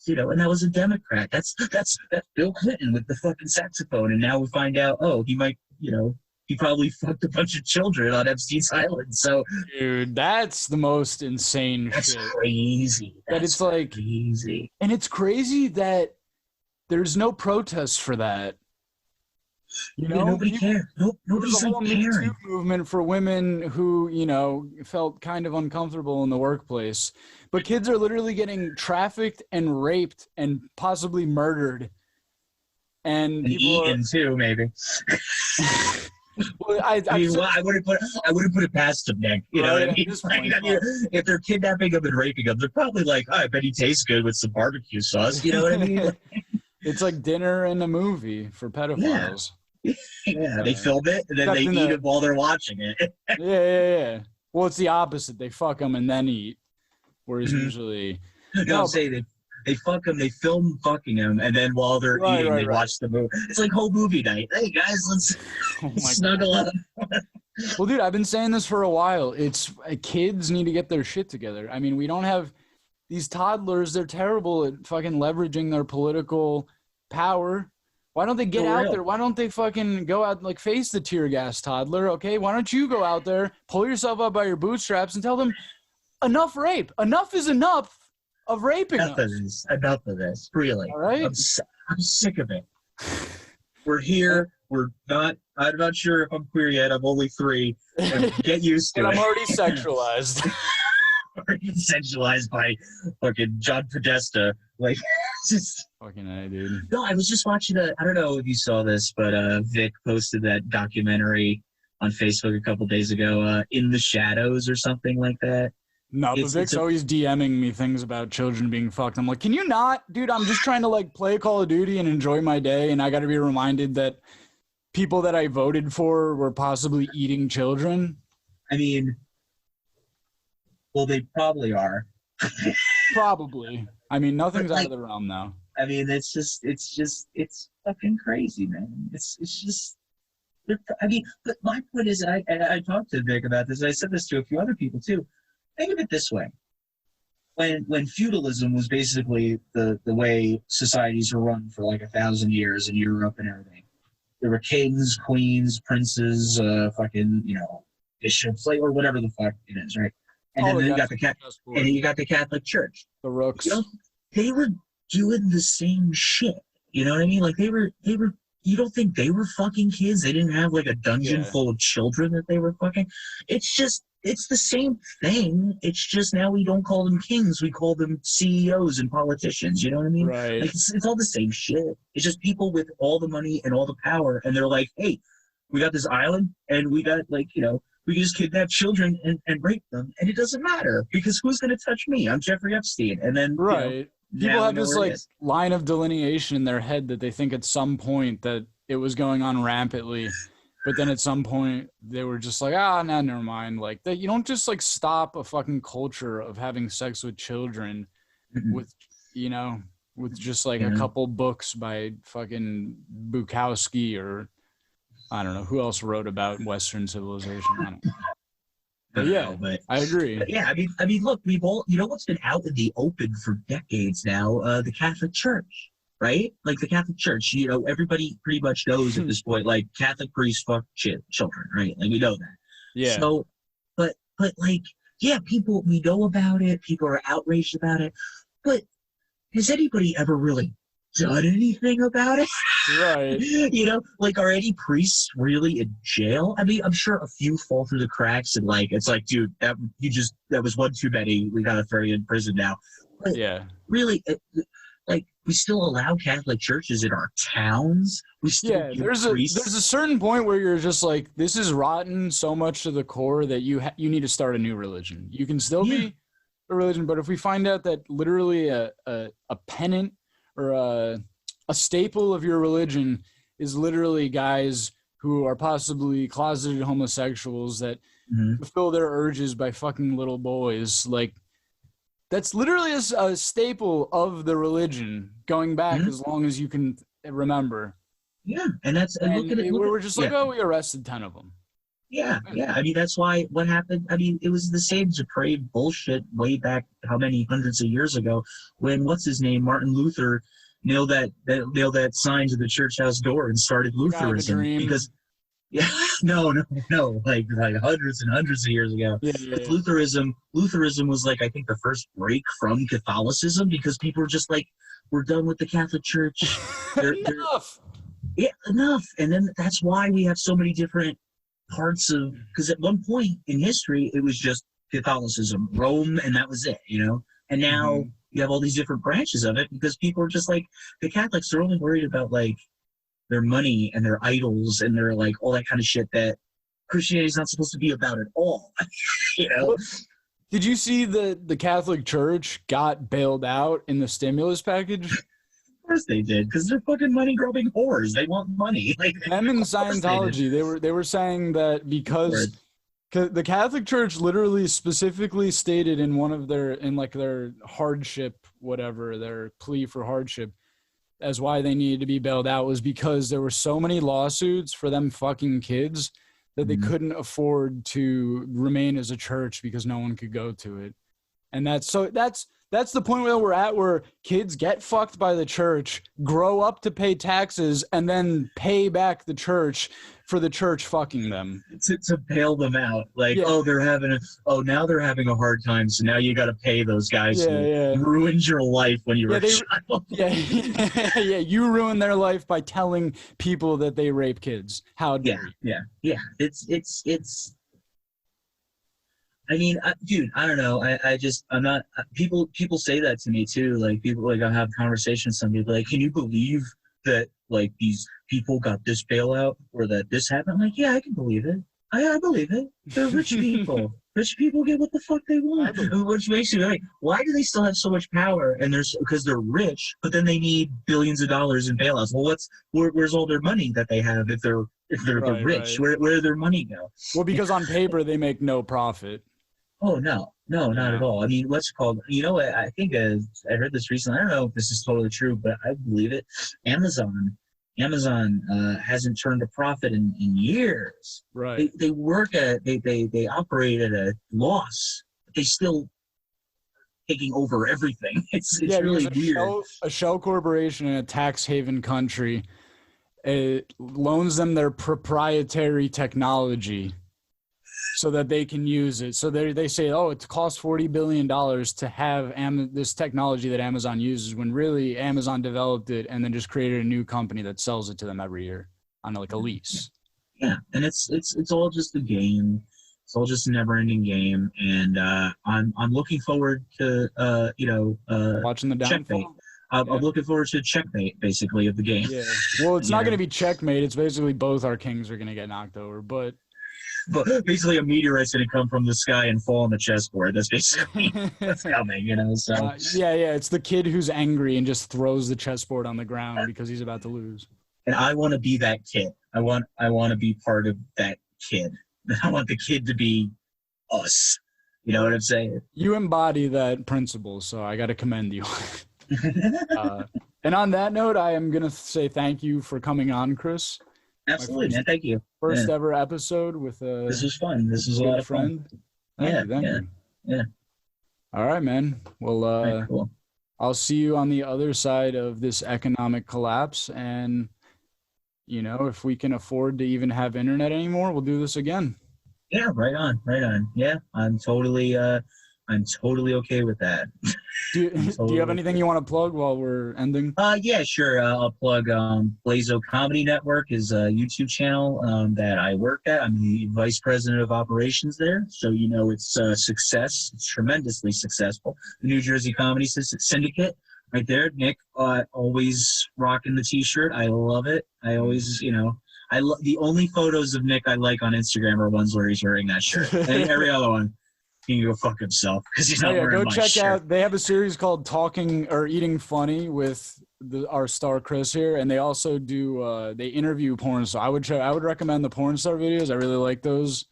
and that was a Democrat. That's Bill Clinton with the fucking saxophone. And now we find out, he might, he probably fucked a bunch of children on Epstein's Island. So, dude, that's the most insane shit. Crazy. It's like crazy. And it's crazy that there's no protest for that. Nobody cared. Nobody's like caring. Movement for women who, felt kind of uncomfortable in the workplace. But kids are literally getting trafficked and raped and possibly murdered. And eaten too, maybe. Well, I wouldn't put it past them, Nick. You know what I mean? If they're kidnapping them and raping them, they're probably like, I bet he tastes good with some barbecue sauce. You know what I mean? It's like dinner and a movie for pedophiles. Yeah, they film it and then they eat it while they're watching it. Yeah. Well, it's the opposite. They fuck them and then eat. Whereas usually... They fuck them, they film fucking them, and then while they're eating, they watch the movie. It's like whole movie night. Hey, guys, let's snuggle up. Well, dude, I've been saying this for a while. Kids need to get their shit together. I mean, we don't have... These toddlers, they're terrible at fucking leveraging their political power. Why don't they get out there? Why don't they fucking go out, like, face the tear gas toddler, okay? Why don't you go out there, pull yourself up by your bootstraps, and tell them, enough rape. Enough is enough of raping us. Enough of this, really. All right? I'm sick of it. We're here. I'm not sure if I'm queer yet. I'm only 3. Get used to it. I'm already sexualized. Sexualized by fucking John Podesta. Like, just fucking A, dude. No, I was just watching I don't know if you saw this, but Vic posted that documentary on Facebook a couple days ago, In the Shadows or something like that. No, but Vic's always DMing me things about children being fucked. I'm like, can you not? Dude, I'm just trying to like play Call of Duty and enjoy my day, and I got to be reminded that people that I voted for were possibly eating children. I mean, well, they probably are. Probably. I mean, nothing's out of the realm now. I mean, it's fucking crazy, man. It's just, I mean, but my point is, I talked to Vic about this. I said this to a few other people too. Think of it this way: when feudalism was basically the way societies were run for like 1,000 years in Europe and everything, there were kings, queens, princes, fucking, you know, bishops, like, or whatever the fuck it is, right? And then you got the Catholic Church. The rooks. You know, they were doing the same shit. You know what I mean? Like they were. You don't think they were fucking kids? They didn't have like a dungeon full of children that they were fucking. It's the same thing. It's just now we don't call them kings. We call them CEOs and politicians. You know what I mean? Right. Like it's all the same shit. It's just people with all the money and all the power, and they're like, hey, we got this island, and we got like, you know, we can just kidnap children and rape them, and it doesn't matter because who's going to touch me? I'm Jeffrey Epstein, and then right. You know, people have this like line of delineation in their head that they think at some point that it was going on rampantly, but then at some point they were just like, no, never mind. Like that, you don't just like stop a fucking culture of having sex with children with, you know, with just like a couple books by fucking Bukowski or I don't know who else wrote about Western civilization. I don't know. But yeah, I agree. Yeah, I mean, look, we've all, you know, what's been out in the open for decades now, the Catholic Church, right? Like the Catholic Church, you know, everybody pretty much knows at this point, like Catholic priests fuck children, right? Like we know that. Yeah. So, but like, yeah, people, we know about it. People are outraged about it. But has anybody ever really done anything about it? Right. You know, like, are any priests really in jail? I mean, I'm sure a few fall through the cracks and like, it's like, dude, that was one too many. We got to throw you in prison now. But really, like, we still allow Catholic churches in our towns. We still there's a certain point where you're just like, this is rotten so much to the core that you need to start a new religion. You can still be a religion, but if we find out that literally a pennant or a staple of your religion is literally guys who are possibly closeted homosexuals that fulfill their urges by fucking little boys, like that's literally a staple of the religion going back as long as you can remember. Yeah, and that's and look at it. We're just like, we arrested 10 of them. Yeah. I mean, that's why what happened. I mean, it was the same depraved bullshit way back how many hundreds of years ago when what's his name, Martin Luther, nailed that sign to the church house door and started Lutheranism because no, like hundreds and hundreds of years ago. Lutheranism was like, I think, the first break from Catholicism because people were just like, we're done with the Catholic Church. Enough. Enough. And then that's why we have so many different parts of, because at one point in history it was just Catholicism, Rome, and that was it, you know. And now you have all these different branches of it because people are just like, the Catholics are only worried about like their money and their idols and their like all that kind of shit that Christianity is not supposed to be about at all. You know. Did you see the Catholic Church got bailed out in the stimulus package? Of course they did, because they're fucking money-grubbing whores. They want money. Like them in Scientology, they were saying that because the Catholic Church literally specifically stated in one of their hardship, whatever, their plea for hardship, as why they needed to be bailed out was because there were so many lawsuits for them fucking kids that they couldn't afford to remain as a church because no one could go to it. And that's the point where we're at, where kids get fucked by the church, grow up to pay taxes, and then pay back the church for the church fucking them. To bail them out. Like, now they're having a hard time, so now you got to pay those guys who ruined your life when you were a child. You ruined their life by telling people that they rape kids. How dare you? Yeah. It's I mean, dude, I don't know. I'm not. People say that to me too. Like people, like I have conversations with some people. Like, can you believe that like these people got this bailout or that this happened? I'm like, yeah, I can believe it. I believe it. They're rich people. rich people get what the fuck they want. Which makes you like, why do they still have so much power? And because they're rich, but then they need billions of dollars in bailouts. Well, where's all their money that they have if they're rich? Right. Where did their money go? Well, because on paper they make no profit. Oh no, not at all. I mean, what's it called? You know what? I think I heard this recently. I don't know if this is totally true, but I believe it. Amazon hasn't turned a profit in years. Right. They operate at a loss, but they still taking over everything. It's really weird. A shell corporation in a tax haven country, it loans them their proprietary technology so that they can use it. So they say, oh, it costs $40 billion to have this technology that Amazon uses, when really Amazon developed it and then just created a new company that sells it to them every year on like a lease. Yeah, and it's all just a game. It's all just a never-ending game, and I'm looking forward to watching the downfall. I'm looking forward to checkmate, basically, of the game. Yeah. Well, it's not going to be checkmate. It's basically both our kings are going to get knocked over, but basically a meteorite's going to come from the sky and fall on the chessboard. That's basically what's coming, So yeah, it's the kid who's angry and just throws the chessboard on the ground because he's about to lose. And I want to be that kid. I want to be part of that kid. I want the kid to be us. You know what I'm saying? You embody that principle, so I got to commend you. And on that note, I am going to say thank you for coming on, Chris. Absolutely, man. Thank you. First ever episode with a This was fun. This was a lot of friend. Fun. Thank you. Yeah. All right, man. Well, cool. I'll see you on the other side of this economic collapse. And, if we can afford to even have internet anymore, we'll do this again. Yeah, right on. Yeah, I'm totally okay with that. Do you have anything you want to plug while we're ending? Yeah, sure. I'll plug Blazo Comedy Network is a YouTube channel that I work at. I'm the vice president of operations there. So, it's a success. It's tremendously successful. The New Jersey Comedy Syndicate right there. Nick, always rocking the t-shirt. I love it. I always, the only photos of Nick I like on Instagram are ones where he's wearing that shirt. And every other one, he can go fuck himself because he's not wearing my shirt. Go check out. They have a series called Talking or Eating Funny with our star Chris here, and they also do they interview porn. So I would recommend the porn star videos. I really like those.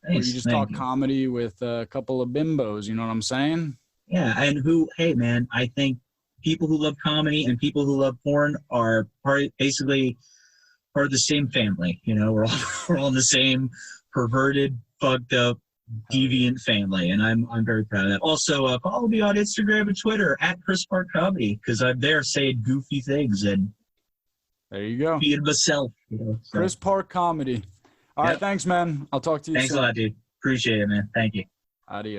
Where you just talk comedy with a couple of bimbos. You know what I'm saying? Yeah, and hey man, I think people who love comedy and people who love porn are basically part of the same family. We're all in the same perverted, fucked up, deviant family, and I'm very proud of that. Also, follow me on Instagram and Twitter at Chris Park Comedy, because I'm there saying goofy things and there you go, being myself. Chris Park Comedy. All right, thanks, man. I'll talk to you soon. Thanks a lot, dude. Appreciate it, man. Thank you. Adios.